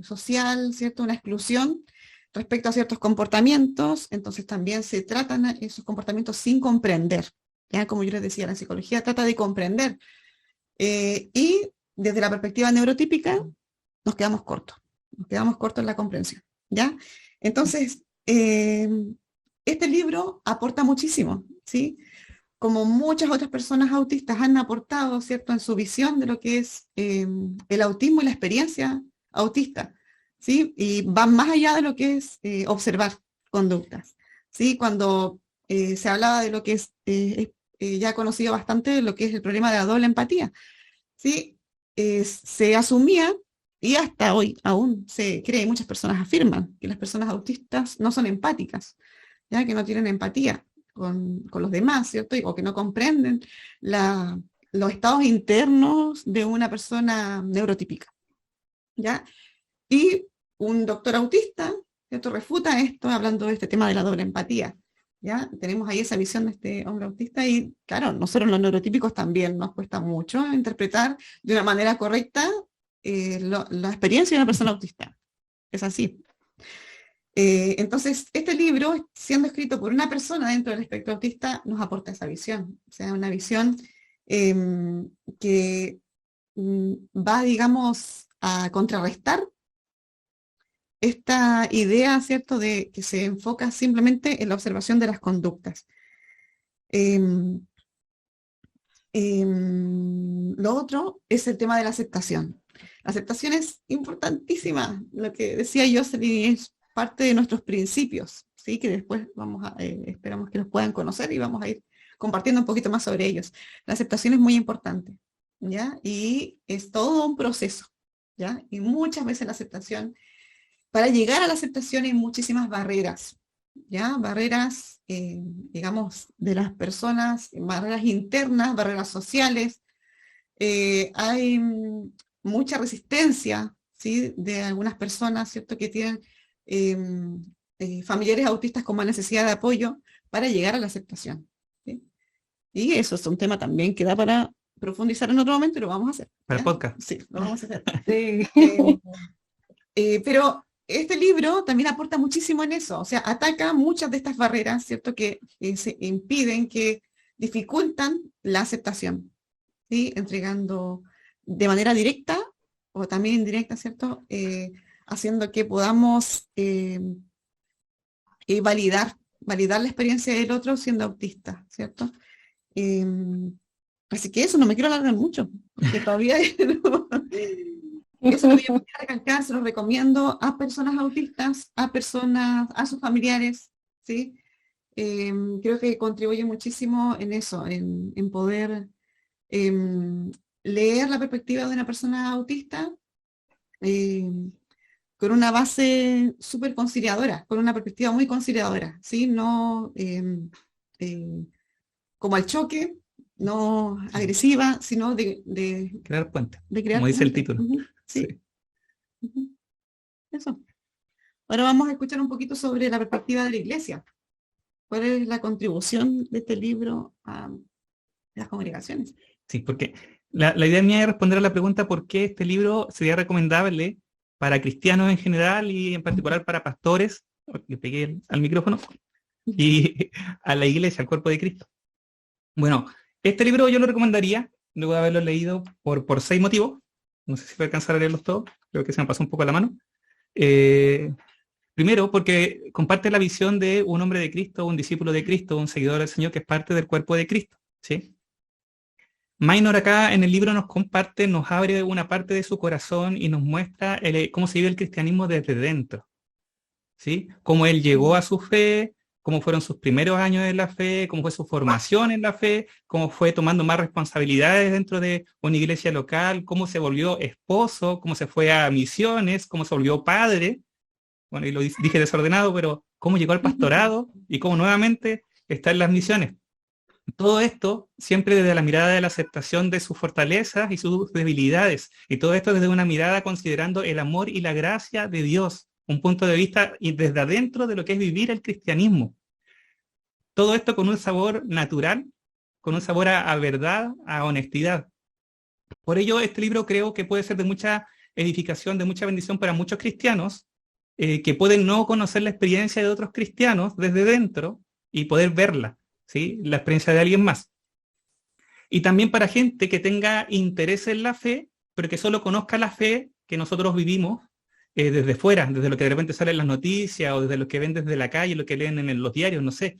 social, ¿cierto?, una exclusión respecto a ciertos comportamientos, entonces también se tratan esos comportamientos sin comprender, ¿ya? Como yo les decía, la psicología trata de comprender, y desde la perspectiva neurotípica nos quedamos cortos en la comprensión, ¿ya? Entonces, este libro aporta muchísimo, ¿sí? Como muchas otras personas autistas han aportado, ¿cierto?, en su visión de lo que es el autismo y la experiencia autista, ¿sí? Y van más allá de lo que es observar conductas, ¿sí? Cuando se hablaba de lo que es ya conocido bastante, lo que es el problema de la doble empatía, ¿sí? Se asumía, y hasta hoy aún se cree, muchas personas afirman que las personas autistas no son empáticas, ¿ya?, que no tienen empatía con los demás, ¿cierto? O que no comprenden los estados internos de una persona neurotípica, ¿ya? Y un doctor autista, ¿cierto?, refuta esto hablando de este tema de la doble empatía, ¿ya? Tenemos ahí esa visión de este hombre autista y, claro, nosotros los neurotípicos también nos cuesta mucho interpretar de una manera correcta la experiencia de una persona autista, es así. Entonces, este libro, siendo escrito por una persona dentro del espectro autista, nos aporta esa visión. O sea, una visión que va, digamos, a contrarrestar esta idea, ¿cierto?, de que se enfoca simplemente en la observación de las conductas. Lo otro es el tema de la aceptación. La aceptación es importantísima. Lo que decía Jocelyn es parte de nuestros principios, ¿sí?, que después esperamos que los puedan conocer y vamos a ir compartiendo un poquito más sobre ellos. La aceptación es muy importante, ¿ya? Y es todo un proceso, ¿ya? Y muchas veces la aceptación, para llegar a la aceptación hay muchísimas barreras, ¿ya? Barreras, digamos, de las personas, barreras internas, barreras sociales. Hay mucha resistencia, ¿sí?, de algunas personas, ¿cierto?, que tienen familiares autistas con más necesidad de apoyo para llegar a la aceptación, ¿sí? Y eso es un tema también que da para profundizar en otro momento y lo vamos a hacer. Para el podcast. Sí, lo vamos a hacer. Sí. Pero este libro también aporta muchísimo en eso, o sea, ataca muchas de estas barreras, ¿cierto?, que se impiden, que dificultan la aceptación, ¿sí?, entregando de manera directa o también indirecta, ¿cierto?, haciendo que podamos validar la experiencia del otro siendo autista, ¿cierto? Así que eso, no me quiero alargar mucho, porque todavía eso lo voy a recalcar, se lo recomiendo a personas autistas, a sus familiares, ¿sí? Creo que contribuye muchísimo en eso, en poder leer la perspectiva de una persona autista con una base súper conciliadora, con una perspectiva muy conciliadora, ¿sí? No como al choque, no agresiva, sino de Crear puente, crear como dice el puente. título. Sí. Sí. Eso. Ahora vamos a escuchar un poquito sobre la perspectiva de la Iglesia. ¿Cuál es la contribución de este libro a las congregaciones? Sí, porque la idea mía es responder a la pregunta por qué este libro sería recomendable para cristianos en general y en particular para pastores, le pegué al micrófono, y a la iglesia, al cuerpo de Cristo. Bueno, este libro yo lo recomendaría, luego de haberlo leído, por 6 motivos. No sé si voy a alcanzar a leerlos todos, creo que se me pasó un poco la mano. Primero, porque comparte la visión de un hombre de Cristo, un discípulo de Cristo, un seguidor del Señor que es parte del cuerpo de Cristo, ¿sí? Minor acá en el libro nos comparte, nos abre una parte de su corazón y nos muestra cómo se vive el cristianismo desde dentro, ¿sí? Cómo él llegó a su fe, cómo fueron sus primeros años en la fe, cómo fue su formación en la fe, cómo fue tomando más responsabilidades dentro de una iglesia local, cómo se volvió esposo, cómo se fue a misiones, cómo se volvió padre, bueno, y lo dije desordenado, pero cómo llegó al pastorado y cómo nuevamente está en las misiones. Todo esto siempre desde la mirada de la aceptación de sus fortalezas y sus debilidades, y todo esto desde una mirada considerando el amor y la gracia de Dios, un punto de vista y desde adentro de lo que es vivir el cristianismo. Todo esto con un sabor natural, con un sabor a verdad, a honestidad. Por ello, este libro creo que puede ser de mucha edificación, de mucha bendición para muchos cristianos, que pueden no conocer la experiencia de otros cristianos desde dentro y poder verla, ¿sí?, la experiencia de alguien más. Y también para gente que tenga interés en la fe, pero que solo conozca la fe que nosotros vivimos desde fuera, desde lo que de repente sale en las noticias o desde lo que ven desde la calle, lo que leen en los diarios, no sé,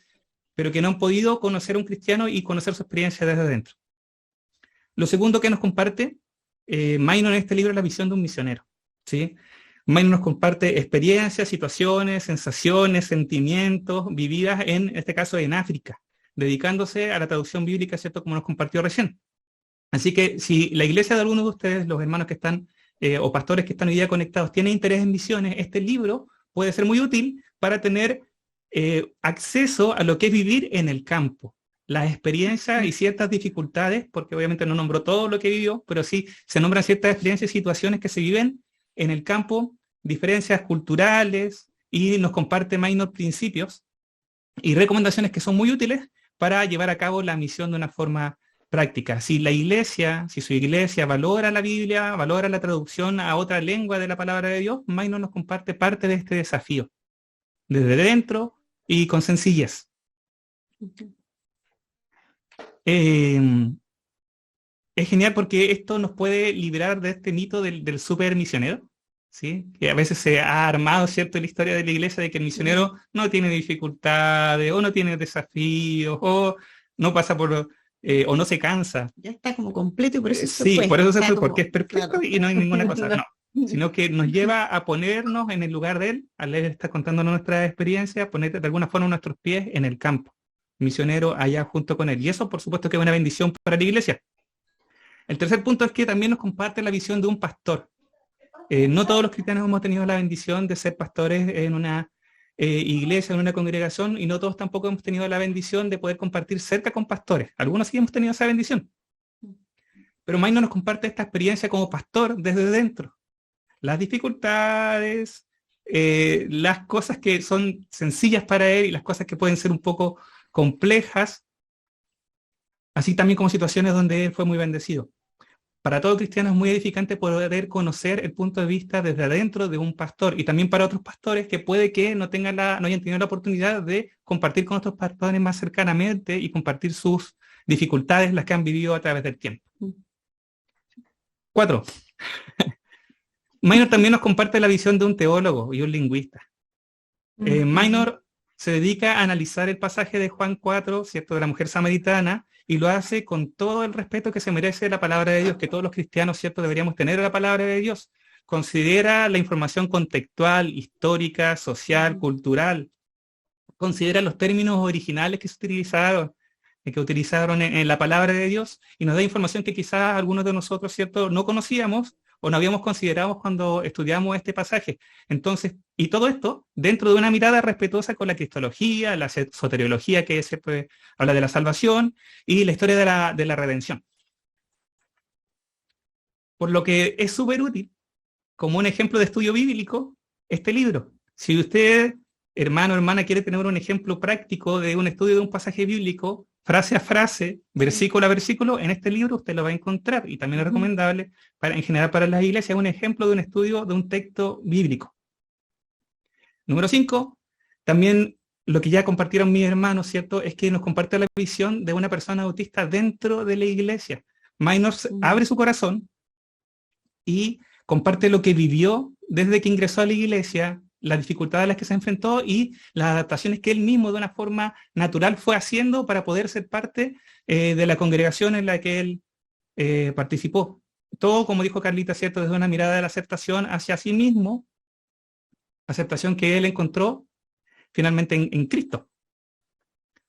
pero que no han podido conocer a un cristiano y conocer su experiencia desde dentro. Lo segundo que nos comparte Minor en este libro es la visión de un misionero, ¿sí? Minor nos comparte experiencias, situaciones, sensaciones, sentimientos vividas en este caso en África, dedicándose a la traducción bíblica, ¿cierto?, como nos compartió recién. Así que si la iglesia de algunos de ustedes, los hermanos que están o pastores que están hoy día conectados, tienen interés en misiones, este libro puede ser muy útil para tener acceso a lo que es vivir en el campo, las experiencias y ciertas dificultades, porque obviamente no nombró todo lo que vivió, pero sí se nombran ciertas experiencias y situaciones que se viven en el campo, diferencias culturales, y nos comparte Minor principios y recomendaciones que son muy útiles para llevar a cabo la misión de una forma práctica. Si la iglesia, si su iglesia valora la Biblia, valora la traducción a otra lengua de la palabra de Dios, Minor nos comparte parte de este desafío, desde dentro y con sencillez. Es genial porque esto nos puede liberar de este mito del super misionero, ¿sí? Que a veces se ha armado, ¿cierto?, en la historia de la iglesia de que el misionero no tiene dificultades, o no tiene desafíos, o no pasa por, o no se cansa. Ya está como completo y por eso se Sí, fue. por eso se Está fue, como- porque es perfecto claro. y no hay ninguna cosa, no. Sino que nos lleva a ponernos en el lugar de él, al él estar contándonos nuestra experiencia, poner de alguna forma nuestros pies en el campo, misionero allá junto con él. Y eso, por supuesto, que es una bendición para la iglesia. El tercer punto es que también nos comparte la visión de un pastor. No todos los cristianos hemos tenido la bendición de ser pastores en una iglesia, en una congregación, y no todos tampoco hemos tenido la bendición de poder compartir cerca con pastores. Algunos sí hemos tenido esa bendición. Pero Minor nos comparte esta experiencia como pastor desde dentro. Las dificultades, las cosas que son sencillas para él y las cosas que pueden ser un poco complejas, así también como situaciones donde él fue muy bendecido. Para todo cristiano es muy edificante poder conocer el punto de vista desde adentro de un pastor, y también para otros pastores que puede que no hayan tenido la oportunidad de compartir con otros pastores más cercanamente y compartir sus dificultades, las que han vivido a través del tiempo. 4. Minor también nos comparte la visión de un teólogo y un lingüista. Minor se dedica a analizar el pasaje de Juan 4, ¿cierto?, de la mujer samaritana, y lo hace con todo el respeto que se merece la palabra de Dios, que todos los cristianos, ¿cierto?, deberíamos tener a la palabra de Dios. Considera la información contextual, histórica, social, cultural. Considera los términos originales que se utilizaron en la palabra de Dios, y nos da información que quizás algunos de nosotros, ¿cierto?, no conocíamos o no habíamos considerado cuando estudiamos este pasaje. Entonces, y todo esto dentro de una mirada respetuosa con la cristología, la soteriología, que siempre habla de la salvación, y la historia de la redención. Por lo que es súper útil, como un ejemplo de estudio bíblico, este libro. Si usted, hermano o hermana, quiere tener un ejemplo práctico de un estudio de un pasaje bíblico, frase a frase, versículo a versículo, en este libro usted lo va a encontrar, y también es recomendable en general para las iglesias, un ejemplo de un estudio de un texto bíblico. Número 5, también lo que ya compartieron mis hermanos, ¿cierto?, es que nos comparte la visión de una persona autista dentro de la iglesia. Minor abre su corazón y comparte lo que vivió desde que ingresó a la iglesia, las dificultades a las que se enfrentó y las adaptaciones que él mismo de una forma natural fue haciendo para poder ser parte de la congregación en la que él participó. Todo, como dijo Carlita, ¿cierto?, desde una mirada de la aceptación hacia sí mismo, aceptación que él encontró finalmente en Cristo.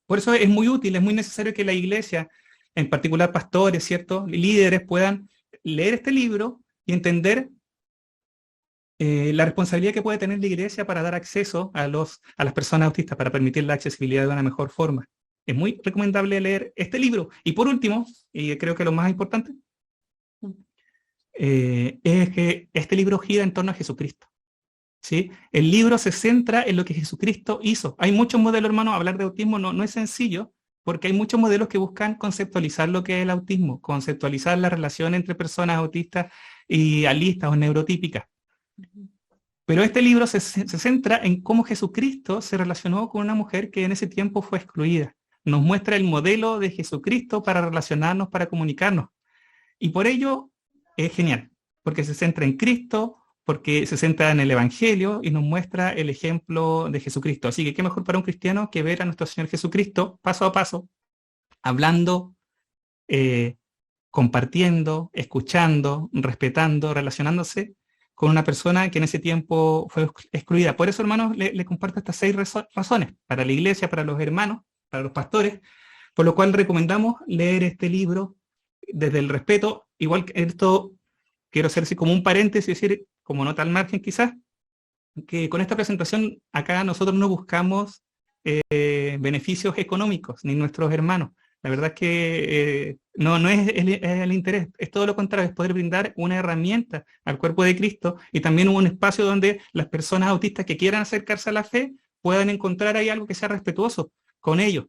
Por eso es muy útil, es muy necesario que la iglesia, en particular pastores, ¿cierto?, líderes, puedan leer este libro y entender la responsabilidad que puede tener la iglesia para dar acceso a las personas autistas, para permitir la accesibilidad de una mejor forma. Es muy recomendable leer este libro. Y por último, y creo que lo más importante, es que este libro gira en torno a Jesucristo, ¿sí? El libro se centra en lo que Jesucristo hizo. Hay muchos modelos, hermanos. Hablar de autismo no es sencillo, porque hay muchos modelos que buscan conceptualizar lo que es el autismo, conceptualizar la relación entre personas autistas y alistas o neurotípicas. Pero este libro se centra en cómo Jesucristo se relacionó con una mujer que en ese tiempo fue excluida. Nos muestra el modelo de Jesucristo para relacionarnos, para comunicarnos. Y por ello es genial, porque se centra en Cristo, porque se centra en el Evangelio y nos muestra el ejemplo de Jesucristo. Así que qué mejor para un cristiano que ver a nuestro Señor Jesucristo paso a paso, hablando, compartiendo, escuchando, respetando, relacionándose con una persona que en ese tiempo fue excluida. Por eso, hermanos, le comparto estas 6 razones para la iglesia, para los hermanos, para los pastores, por lo cual recomendamos leer este libro desde el respeto. Igual que esto, quiero hacer así como un paréntesis, decir, como nota al margen quizás, que con esta presentación acá nosotros no buscamos beneficios económicos, ni nuestros hermanos. La verdad es que no es el interés, es todo lo contrario, es poder brindar una herramienta al cuerpo de Cristo y también un espacio donde las personas autistas que quieran acercarse a la fe puedan encontrar ahí algo que sea respetuoso con ellos,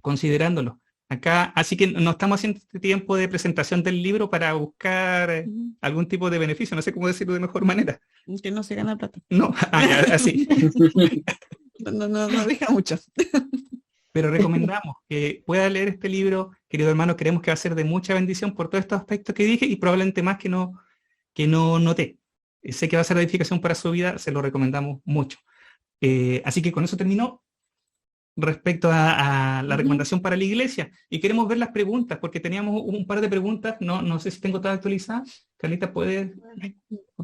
considerándolo. Acá, así que no estamos haciendo este tiempo de presentación del libro para buscar algún tipo de beneficio, no sé cómo decirlo de mejor manera. Que no se gana plata. No, así. No deja mucho. Pero recomendamos que pueda leer este libro, querido hermano, creemos que va a ser de mucha bendición por todos estos aspectos que dije y probablemente más que no noté. Sé que va a ser de edificación para su vida, se lo recomendamos mucho. Así que con eso terminó respecto a la recomendación para la iglesia. Y queremos ver las preguntas, porque teníamos un par de preguntas, no sé si tengo todas actualizadas. Carlita, ¿puedes?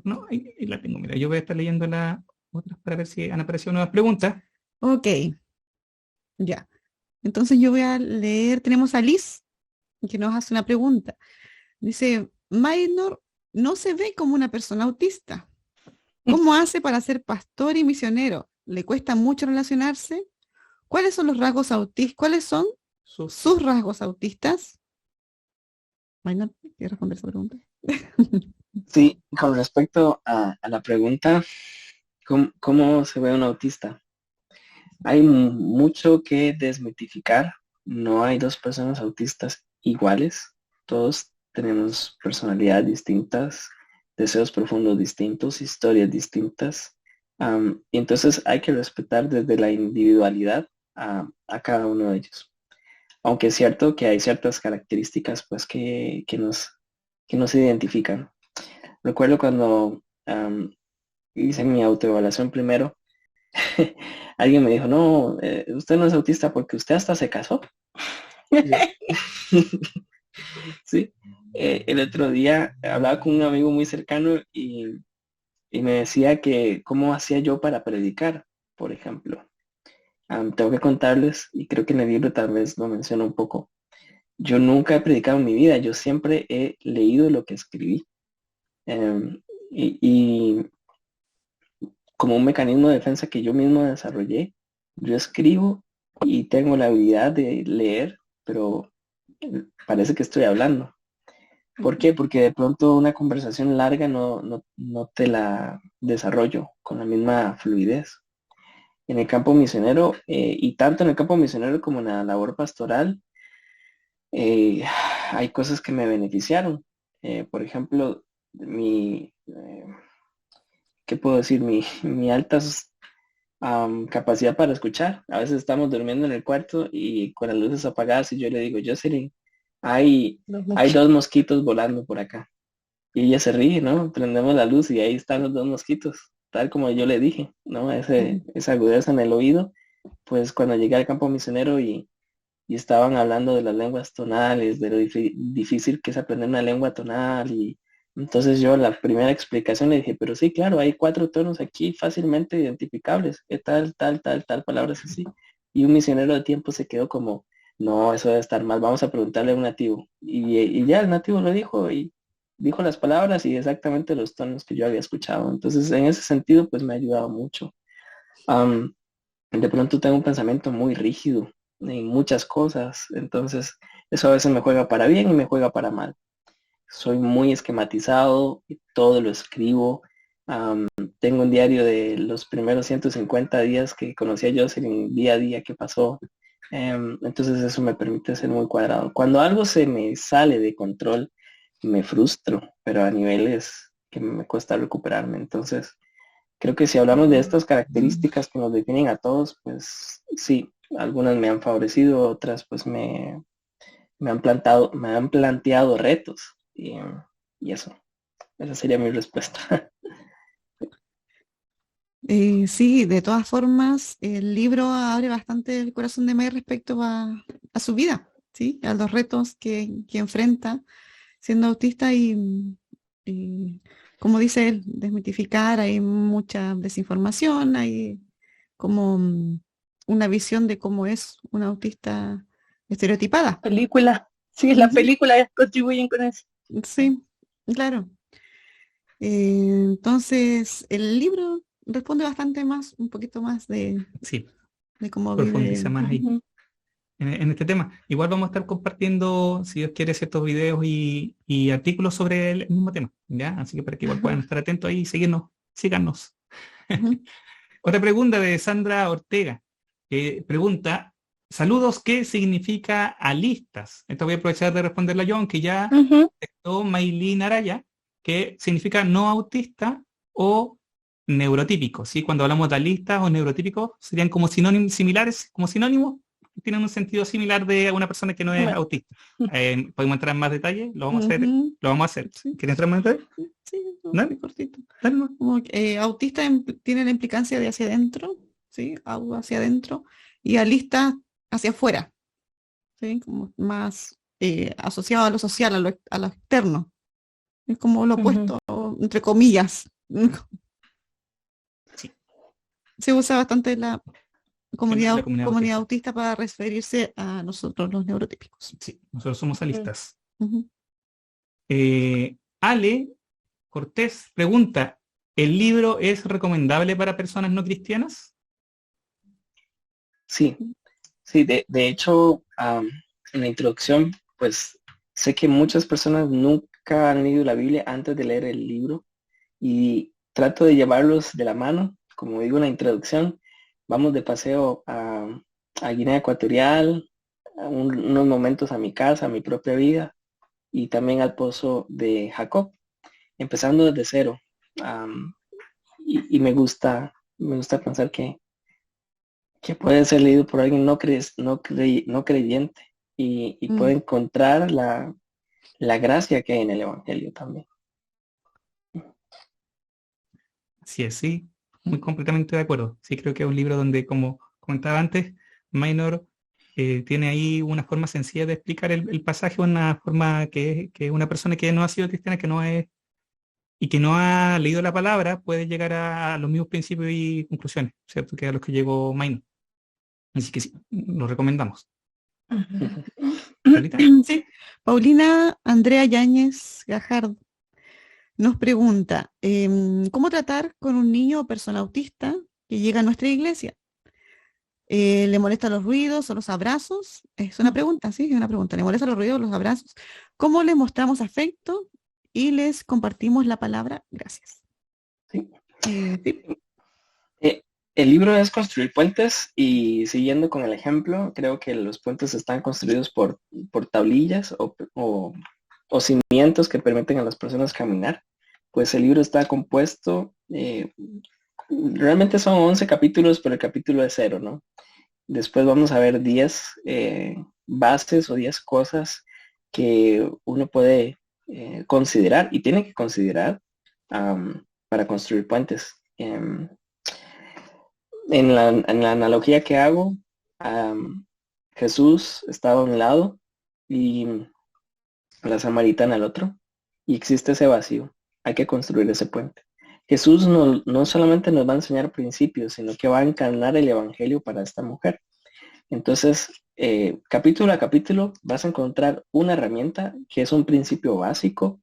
No, ahí la tengo. Mira, yo voy a estar leyendo las otras para ver si han aparecido nuevas preguntas. Ok, ya. Entonces yo voy a leer, tenemos a Liz, que nos hace una pregunta. Dice, Maynor no se ve como una persona autista. ¿Cómo hace para ser pastor y misionero? ¿Le cuesta mucho relacionarse? ¿Cuáles son los rasgos autistas? ¿Cuáles son sus rasgos autistas? Maynor, ¿quieres responder esa pregunta? Sí, con respecto a la pregunta, ¿cómo se ve un autista? Hay mucho que desmitificar. No hay dos personas autistas iguales. Todos tenemos personalidades distintas, deseos profundos distintos, historias distintas. Y entonces hay que respetar desde la individualidad a cada uno de ellos. Aunque es cierto que hay ciertas características pues que nos identifican. Recuerdo cuando hice mi autoevaluación primero, alguien me dijo, no, usted no es autista porque usted hasta se casó. Sí, el otro día hablaba con un amigo muy cercano y me decía que cómo hacía yo para predicar, por ejemplo. Tengo que contarles, y creo que en el libro tal vez lo menciono un poco, yo nunca he predicado en mi vida, yo siempre he leído lo que escribí. Y como un mecanismo de defensa que yo mismo desarrollé, yo escribo y tengo la habilidad de leer, pero parece que estoy hablando. ¿Por qué? Porque de pronto una conversación larga no te la desarrollo con la misma fluidez. En el campo misionero, y tanto en el campo misionero como en la labor pastoral, hay cosas que me beneficiaron. Por ejemplo, ¿qué puedo decir? Mi alta capacidad para escuchar. A veces estamos durmiendo en el cuarto y con las luces apagadas y yo le digo, Jocelyn, hay dos mosquitos volando por acá. Y ella se ríe, ¿no? Prendemos la luz y ahí están los dos mosquitos, tal como yo le dije, ¿no? Esa agudeza en el oído, pues cuando llegué al campo misionero y estaban hablando de las lenguas tonales, de lo difícil que es aprender una lengua tonal y entonces yo la primera explicación le dije, pero sí, claro, hay 4 tonos aquí fácilmente identificables, tal, palabras así. Y un misionero de tiempo se quedó como, no, eso debe estar mal, vamos a preguntarle a un nativo. Y ya el nativo lo dijo y dijo las palabras y exactamente los tonos que yo había escuchado. Entonces, en ese sentido, pues me ha ayudado mucho. De pronto tengo un pensamiento muy rígido en muchas cosas, entonces eso a veces me juega para bien y me juega para mal. Soy muy esquematizado y todo lo escribo. Tengo un diario de los primeros 150 días que conocí a Jocelyn, día a día que pasó. Entonces eso me permite ser muy cuadrado. Cuando algo se me sale de control, me frustro, pero a niveles que me cuesta recuperarme. Entonces, creo que si hablamos de estas características que nos definen a todos, pues sí, algunas me han favorecido, otras pues me han planteado retos y eso. Esa sería mi respuesta. Sí, de todas formas, el libro abre bastante el corazón de May respecto a su vida, ¿sí? A los retos que enfrenta siendo autista y como dice él, desmitificar, hay mucha desinformación, hay como una visión de cómo es un autista estereotipada. Película. Sí, las películas contribuyen con eso. Sí, claro. Entonces, el libro responde bastante más, un poquito más de cómo profundiza vive. más ahí en este tema. Igual vamos a estar compartiendo, si Dios quiere, ciertos videos y artículos sobre el mismo tema, ¿ya? Así que para que igual puedan estar atentos ahí y síganos. Otra pregunta de Sandra Ortega, que pregunta, saludos, ¿qué significa alistas? Esto voy a aprovechar de responderla yo, aunque ya Ujú. contestó Maylin Araya, que significa no autista o neurotípico, ¿sí? Cuando hablamos de alistas o neurotípicos, serían como sinónimos similares, como sinónimos, tienen un sentido similar de una persona que no es Bueno. autista. ¿Podemos entrar en más detalle? Lo vamos a hacer. Ujú. Lo vamos a hacer. Sí. ¿Quieres entrar en más detalle? Sí, no, Dale. muy cortito. Dale, no. Como que, autista tiene la implicancia de hacia adentro, ¿sí? Algo hacia adentro, y alista hacia afuera, ¿sí? Como más asociado a lo social, a lo externo. Es como lo Ujú. opuesto, entre comillas. Sí. Se usa bastante la comunidad, La comunidad comunidad autista. autista para referirse a nosotros los neurotípicos. Sí, nosotros somos alistas. Ujú. Ale Cortés pregunta, ¿el libro es recomendable para personas no cristianas? Sí, sí, de hecho, en la introducción, pues sé que muchas personas nunca han leído la Biblia antes de leer el libro y trato de llevarlos de la mano. Como digo en la introducción, vamos de paseo a Guinea Ecuatorial, unos momentos a mi casa, a mi propia vida y también al pozo de Jacob, empezando desde cero. Y me gusta pensar que puede ser leído por alguien no creyente y puede encontrar la gracia que hay en el Evangelio también. Así es, sí, muy completamente de acuerdo. Sí, creo que es un libro donde, como comentaba antes, Minor tiene ahí una forma sencilla de explicar el pasaje, una forma que una persona que no ha sido cristiana, que no es, y que no ha leído la palabra, puede llegar a los mismos principios y conclusiones, ¿cierto? Que a los que llegó Minor. Así que sí, lo recomendamos. Carlita. Sí, Paulina Andrea Yáñez Gajardo nos pregunta, ¿cómo tratar con un niño o persona autista que llega a nuestra iglesia? ¿Le molestan los ruidos o los abrazos? Es una pregunta, sí, es una pregunta. ¿Le molestan los ruidos o los abrazos? ¿Cómo les mostramos afecto y les compartimos la palabra? Gracias. Sí. Sí. El libro es construir puentes y siguiendo con el ejemplo, creo que los puentes están construidos por tablillas o cimientos que permiten a las personas caminar. Pues el libro está compuesto, realmente son 11 capítulos, pero el capítulo es 0, ¿no? Después vamos a ver 10 bases o 10 cosas que uno puede considerar y tiene que considerar para construir puentes. En la analogía que hago, Jesús estaba a un lado y la samaritana al otro, y existe ese vacío. Hay que construir ese puente. Jesús no solamente nos va a enseñar principios, sino que va a encarnar el evangelio para esta mujer. Entonces, capítulo a capítulo vas a encontrar una herramienta que es un principio básico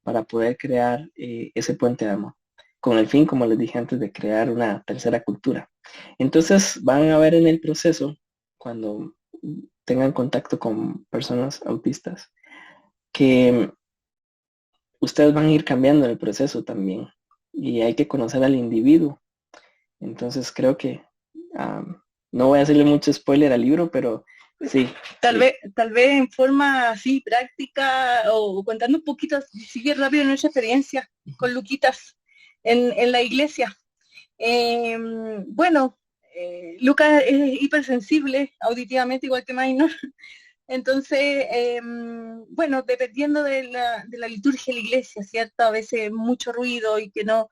para poder crear ese puente de amor, con el fin, como les dije antes, de crear una tercera cultura. Entonces van a ver en el proceso, cuando tengan contacto con personas autistas, que ustedes van a ir cambiando en el proceso también y hay que conocer al individuo. Entonces creo que no voy a hacerle mucho spoiler al libro, pero sí. Tal vez en forma así práctica o contando un poquito, sigue rápido nuestra experiencia con Luquitas en la iglesia. Bueno, Lucas es hipersensible auditivamente, igual que Minor. Entonces, bueno, dependiendo de la liturgia de la iglesia, ¿cierto? A veces mucho ruido y que no...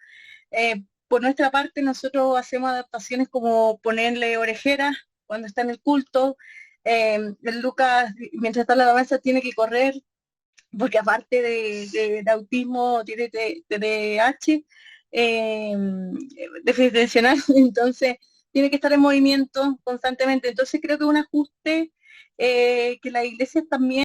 por nuestra parte, nosotros hacemos adaptaciones como ponerle orejeras cuando está en el culto. El Lucas, mientras está en la alabanza, tiene que correr, porque aparte de autismo, tiene TDAH, déficit atencional, entonces tiene que estar en movimiento constantemente. Entonces creo que un ajuste que la iglesia también,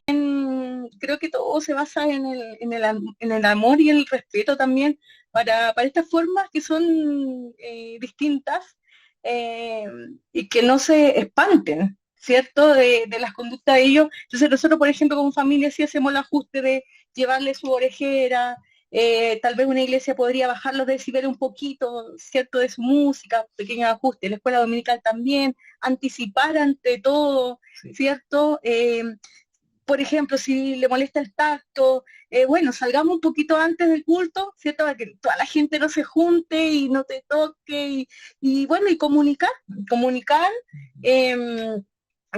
creo que todo se basa en el amor y el respeto también para estas formas que son distintas y que no se espanten, ¿cierto? De las conductas de ellos. Entonces nosotros, por ejemplo, como familia sí hacemos el ajuste de llevarle su orejera, tal vez una iglesia podría bajar los decibeles un poquito, ¿cierto?, de su música, pequeños ajustes, la escuela dominical también, anticipar ante todo, ¿cierto? Por ejemplo, si le molesta el tacto, bueno, salgamos un poquito antes del culto, ¿cierto? Para que toda la gente no se junte y no te toque, y bueno, y comunicar.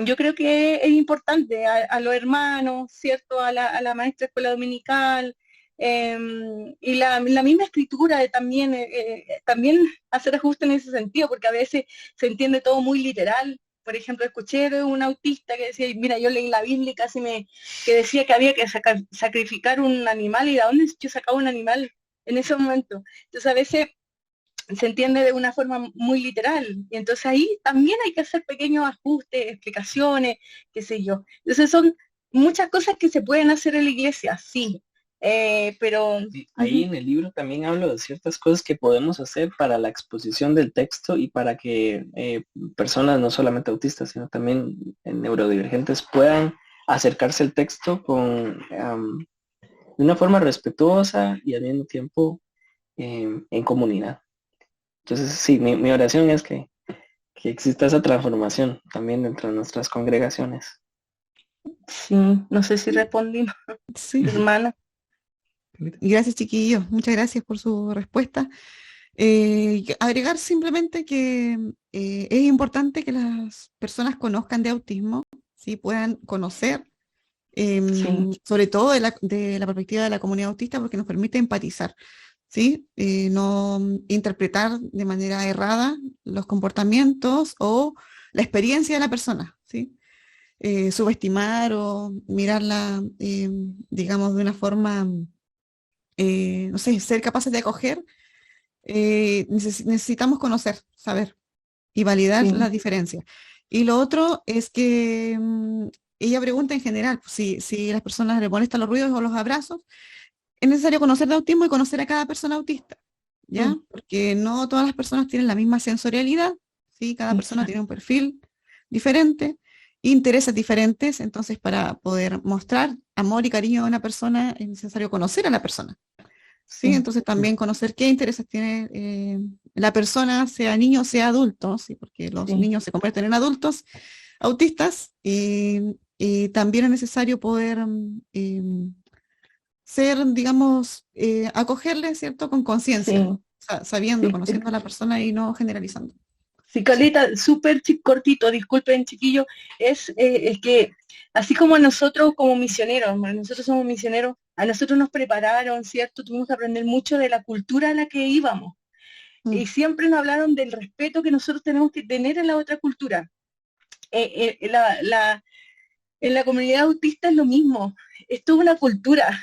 Yo creo que es importante a los hermanos, ¿cierto? A la maestra de escuela dominical, y la misma escritura de también hacer ajustes en ese sentido, porque a veces se entiende todo muy literal. Por ejemplo, escuché de un autista que decía, mira, yo leí la Biblia y que decía que había que sacrificar un animal, y de dónde yo sacaba un animal en ese momento. Entonces a veces se entiende de una forma muy literal, y entonces ahí también hay que hacer pequeños ajustes, explicaciones, qué sé yo. Entonces son muchas cosas que se pueden hacer en la iglesia, sí, pero... Sí, ahí en el libro también hablo de ciertas cosas que podemos hacer para la exposición del texto y para que personas no solamente autistas, sino también neurodivergentes puedan acercarse al texto de una forma respetuosa y al mismo tiempo en comunidad. Entonces, sí, mi oración es que exista esa transformación también dentro de nuestras congregaciones. Sí, no sé si respondimos, Sí. hermana. Gracias, chiquillos. Muchas gracias por su respuesta. Agregar simplemente que es importante que las personas conozcan de autismo, ¿sí? Puedan conocer, Sí. sobre todo de la perspectiva de la comunidad autista, porque nos permite empatizar, ¿sí? No interpretar de manera errada los comportamientos o la experiencia de la persona, ¿sí? Subestimar o mirarla, digamos, de una forma, no sé, ser capaces de acoger. Necesitamos conocer, saber y validar Sí. las diferencias. Y lo otro es que ella pregunta en general, pues, si a las personas les molestan los ruidos o los abrazos, es necesario conocer de autismo y conocer a cada persona autista, ¿ya? Porque no todas las personas tienen la misma sensorialidad, ¿sí? Cada persona tiene un perfil diferente, intereses diferentes, entonces para poder mostrar amor y cariño a una persona es necesario conocer a la persona. Sí, entonces también conocer qué intereses tiene la persona, sea niño o sea adulto, ¿sí? Porque los niños se convierten en adultos autistas, y también es necesario poder ser, digamos, acogerle, ¿cierto? Con conciencia, sabiendo, conociendo a la persona y no generalizando. Sí, Carlita, súper cortito, disculpen, chiquillo, es que así como nosotros como misioneros, nosotros somos misioneros, a nosotros nos prepararon, ¿cierto? Tuvimos que aprender mucho de la cultura a la que íbamos. Y siempre nos hablaron del respeto que nosotros tenemos que tener en la otra cultura. En la comunidad autista es lo mismo. Esto es una cultura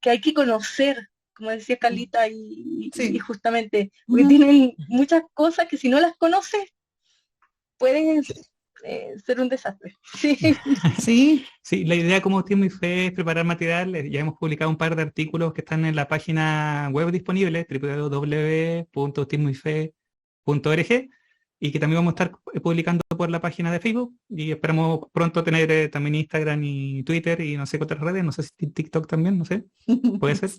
que hay que conocer, como decía Carlita, y justamente, porque tienen muchas cosas que si no las conoces, pueden ser un desastre. Sí, la idea como Autismo y Fe es preparar material. Ya hemos publicado un par de artículos que están en la página web disponible, www.autismoyfe.org, y que también vamos a estar publicando por la página de Facebook, y esperamos pronto tener también Instagram y Twitter y no sé qué otras redes, no sé si TikTok también, no sé, puede ser.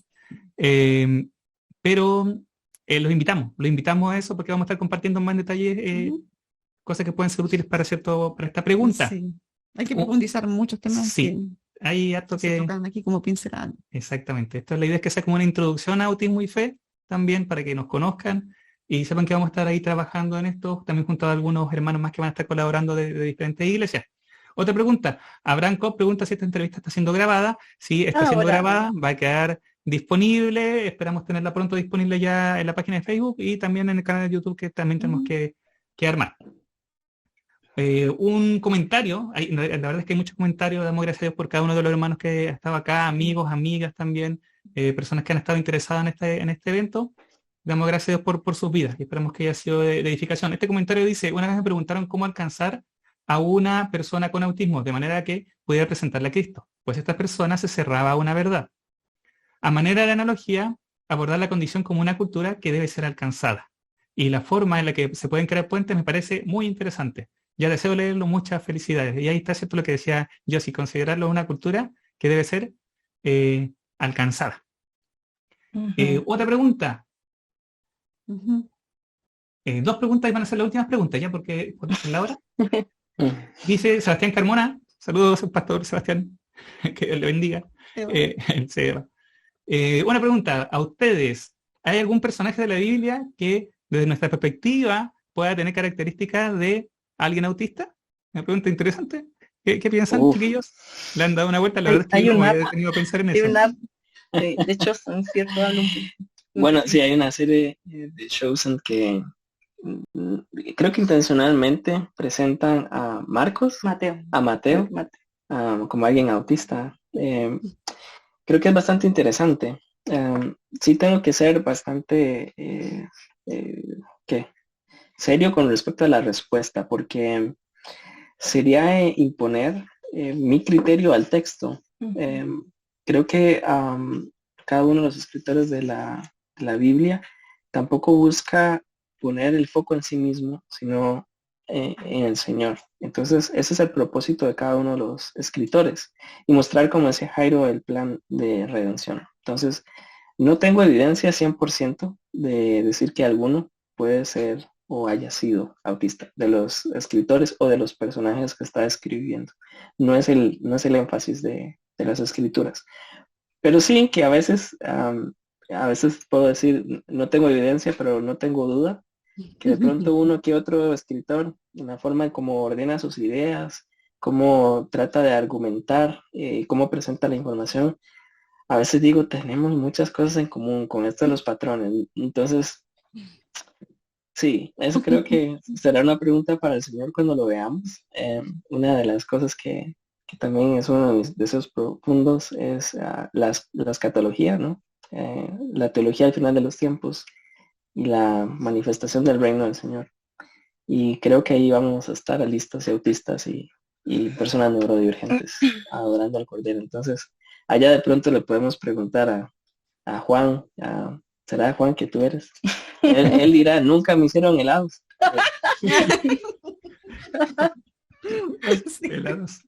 Pero los invitamos a eso, porque vamos a estar compartiendo más detalles, cosas que pueden ser útiles para esta pregunta. Sí. Hay que profundizar muchos temas. Sí, hay harto que tocan aquí como pincelada. Exactamente. La idea es que sea como una introducción a Autismo y Fe, también para que nos conozcan y sepan que vamos a estar ahí trabajando en esto, también junto a algunos hermanos más que van a estar colaborando de diferentes iglesias. Otra pregunta. Abraham Cobb pregunta si esta entrevista está siendo grabada. Sí, está siendo grabada, va a quedar disponible. Esperamos tenerla pronto disponible ya en la página de Facebook y también en el canal de YouTube, que también tenemos que armar. Un comentario, la verdad es que hay muchos comentarios, damos gracias a Dios por cada uno de los hermanos que ha estado acá, amigos, amigas también, personas que han estado interesadas en este evento. Damos gracias a Dios por sus vidas y esperamos que haya sido de edificación. Este comentario dice: una vez me preguntaron cómo alcanzar a una persona con autismo de manera que pudiera presentarle a Cristo, pues esta persona se cerraba a una verdad. A manera de analogía, abordar la condición como una cultura que debe ser alcanzada. Y la forma en la que se pueden crear puentes me parece muy interesante. Ya deseo leerlo, muchas felicidades. Y ahí está cierto lo que decía Josie, considerarlo una cultura que debe ser alcanzada. Otra pregunta. Ujú. Dos preguntas y van a ser las últimas preguntas, ¿ya? Porque es la hora. Mm. Dice Sebastián Carmona. Saludos, pastor Sebastián. Que Dios le bendiga. Él se va. Una pregunta. A ustedes, ¿hay algún personaje de la Biblia que, desde nuestra perspectiva, pueda tener características de alguien autista? Una pregunta interesante. ¿Qué piensan, Uf. chiquillos? ¿Le han dado una vuelta? La verdad es que Hay yo no me una había app, detenido a pensar en hay eso. una app, de hecho, son cierto, hablo un poco. Bueno, sí, hay una serie de shows en que creo que intencionalmente presentan a Marcos, Mateo. a Mateo, como alguien autista. Creo que es bastante interesante. Sí tengo que ser bastante ¿qué? Serio con respecto a la respuesta, porque sería imponer mi criterio al texto. Creo que cada uno de los escritores de la Biblia tampoco busca poner el foco en sí mismo, sino en el Señor. Entonces, ese es el propósito de cada uno de los escritores y mostrar, como decía Jairo, el plan de redención. Entonces, no tengo evidencia 100% de decir que alguno puede ser o haya sido autista, de los escritores o de los personajes que está escribiendo. No es el énfasis de las escrituras. Pero sí que a veces puedo decir, no tengo evidencia, pero no tengo duda, que de pronto uno que otro escritor, en la forma en cómo ordena sus ideas, cómo trata de argumentar, cómo presenta la información, a veces digo, tenemos muchas cosas en común con esto de los patrones. Entonces, sí, eso creo que será una pregunta para el Señor cuando lo veamos. Una de las cosas que también es uno de mis deseos profundos es la escatología, ¿no? La teología al final de los tiempos y la manifestación del reino del Señor. Y creo que ahí vamos a estar listos y autistas y personas neurodivergentes adorando al Cordero. Entonces, allá de pronto le podemos preguntar a Juan, ¿será Juan que tú eres? Él dirá, nunca me hicieron helados. Sí. Helados.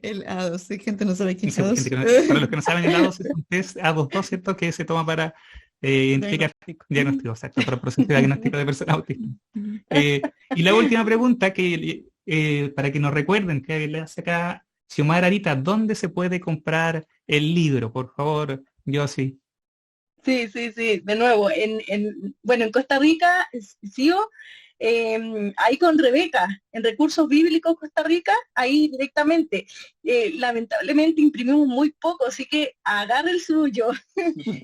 Helados, sí, gente no sabe qué Sí, pues, helados. para los que no saben, helados es un test A22, ¿cierto? Que se toma para identificar diagnóstico, exacto, para el proceso de diagnóstico de personas autistas. Y la última pregunta, que para que nos recuerden, que le hace acá Xiomara Arita, ¿dónde se puede comprar el libro? Por favor, yo sí. Sí, de nuevo, bueno, en Costa Rica, sigo ahí con Rebeca, en Recursos Bíblicos Costa Rica, ahí directamente. Lamentablemente imprimimos muy poco, así que agarre el suyo,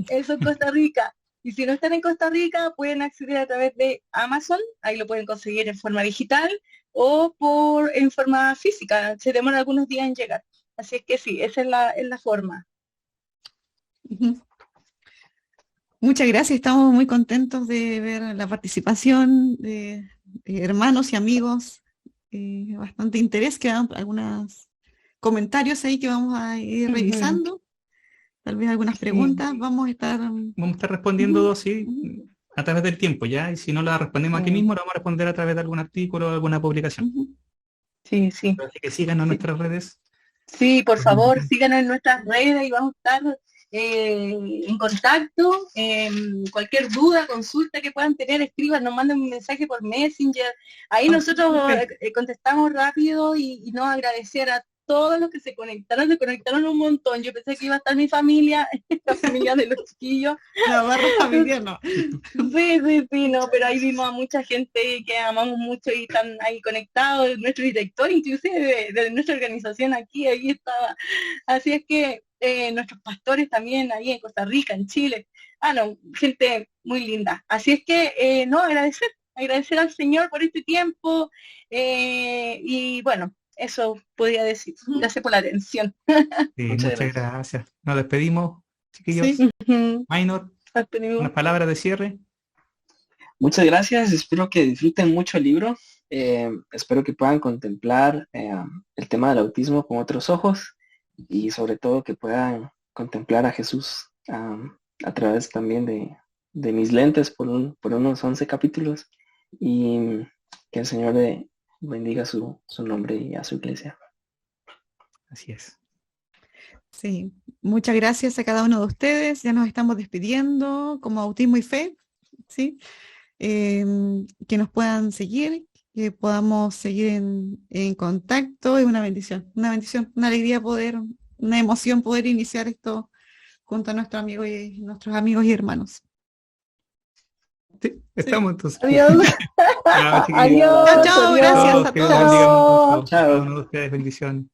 eso en Costa Rica. Y si no están en Costa Rica, pueden acceder a través de Amazon, ahí lo pueden conseguir en forma digital o en forma física, se demora algunos días en llegar. Así es que sí, esa es la forma. Ujú. Muchas gracias, estamos muy contentos de ver la participación de hermanos y amigos. Bastante interés, quedan algunos comentarios ahí que vamos a ir revisando, tal vez algunas preguntas. Vamos a estar... Vamos a estar respondiendo Ujú, así ujú, a través del tiempo, ¿ya? Y si no la respondemos aquí mismo, la vamos a responder a través de algún artículo o alguna publicación. ujú. Sí. Así que síganos en nuestras redes. Sí, por favor, síganos en nuestras redes y vamos a estar en contacto. Cualquier duda, consulta que puedan tener, escriban, nos manden un mensaje por Messenger. Ahí nosotros contestamos rápido y nos agradecer a todos los que se conectaron un montón. Yo pensé que iba a estar mi familia, la familia de los chiquillos. La barra familiar, no. Sí, no, pero ahí vimos a mucha gente que amamos mucho y están ahí conectados, nuestro director inclusive de nuestra organización ahí estaba. Así es que nuestros pastores también ahí en Costa Rica, en Chile. No, gente muy linda. Así es que, no, agradecer al Señor por este tiempo y bueno, eso podría decir. Gracias por la atención. Sí, Muchas muchas gracias. Nos despedimos, chiquillos. Sí. Minor, Despedimos. unas palabras de cierre. Muchas gracias, espero que disfruten mucho el libro. Espero que puedan contemplar el tema del autismo con otros ojos y sobre todo que puedan contemplar a Jesús a través también de mis lentes por unos 11 capítulos y que el Señor bendiga su nombre y a su iglesia. Así es. Sí, muchas gracias a cada uno de ustedes. Ya nos estamos despidiendo como Autismo y Fe, ¿sí? Que nos puedan seguir, que podamos seguir en contacto. Es una bendición, una alegría poder, una emoción poder iniciar esto junto a nuestros amigos y hermanos. Sí, estamos entonces. Adiós. Chao, chiquillos. Adiós. Chao, chao, Adiós. gracias a Que Dios todos. bendiga mucho. Chao. Cada uno de ustedes, bendiciones.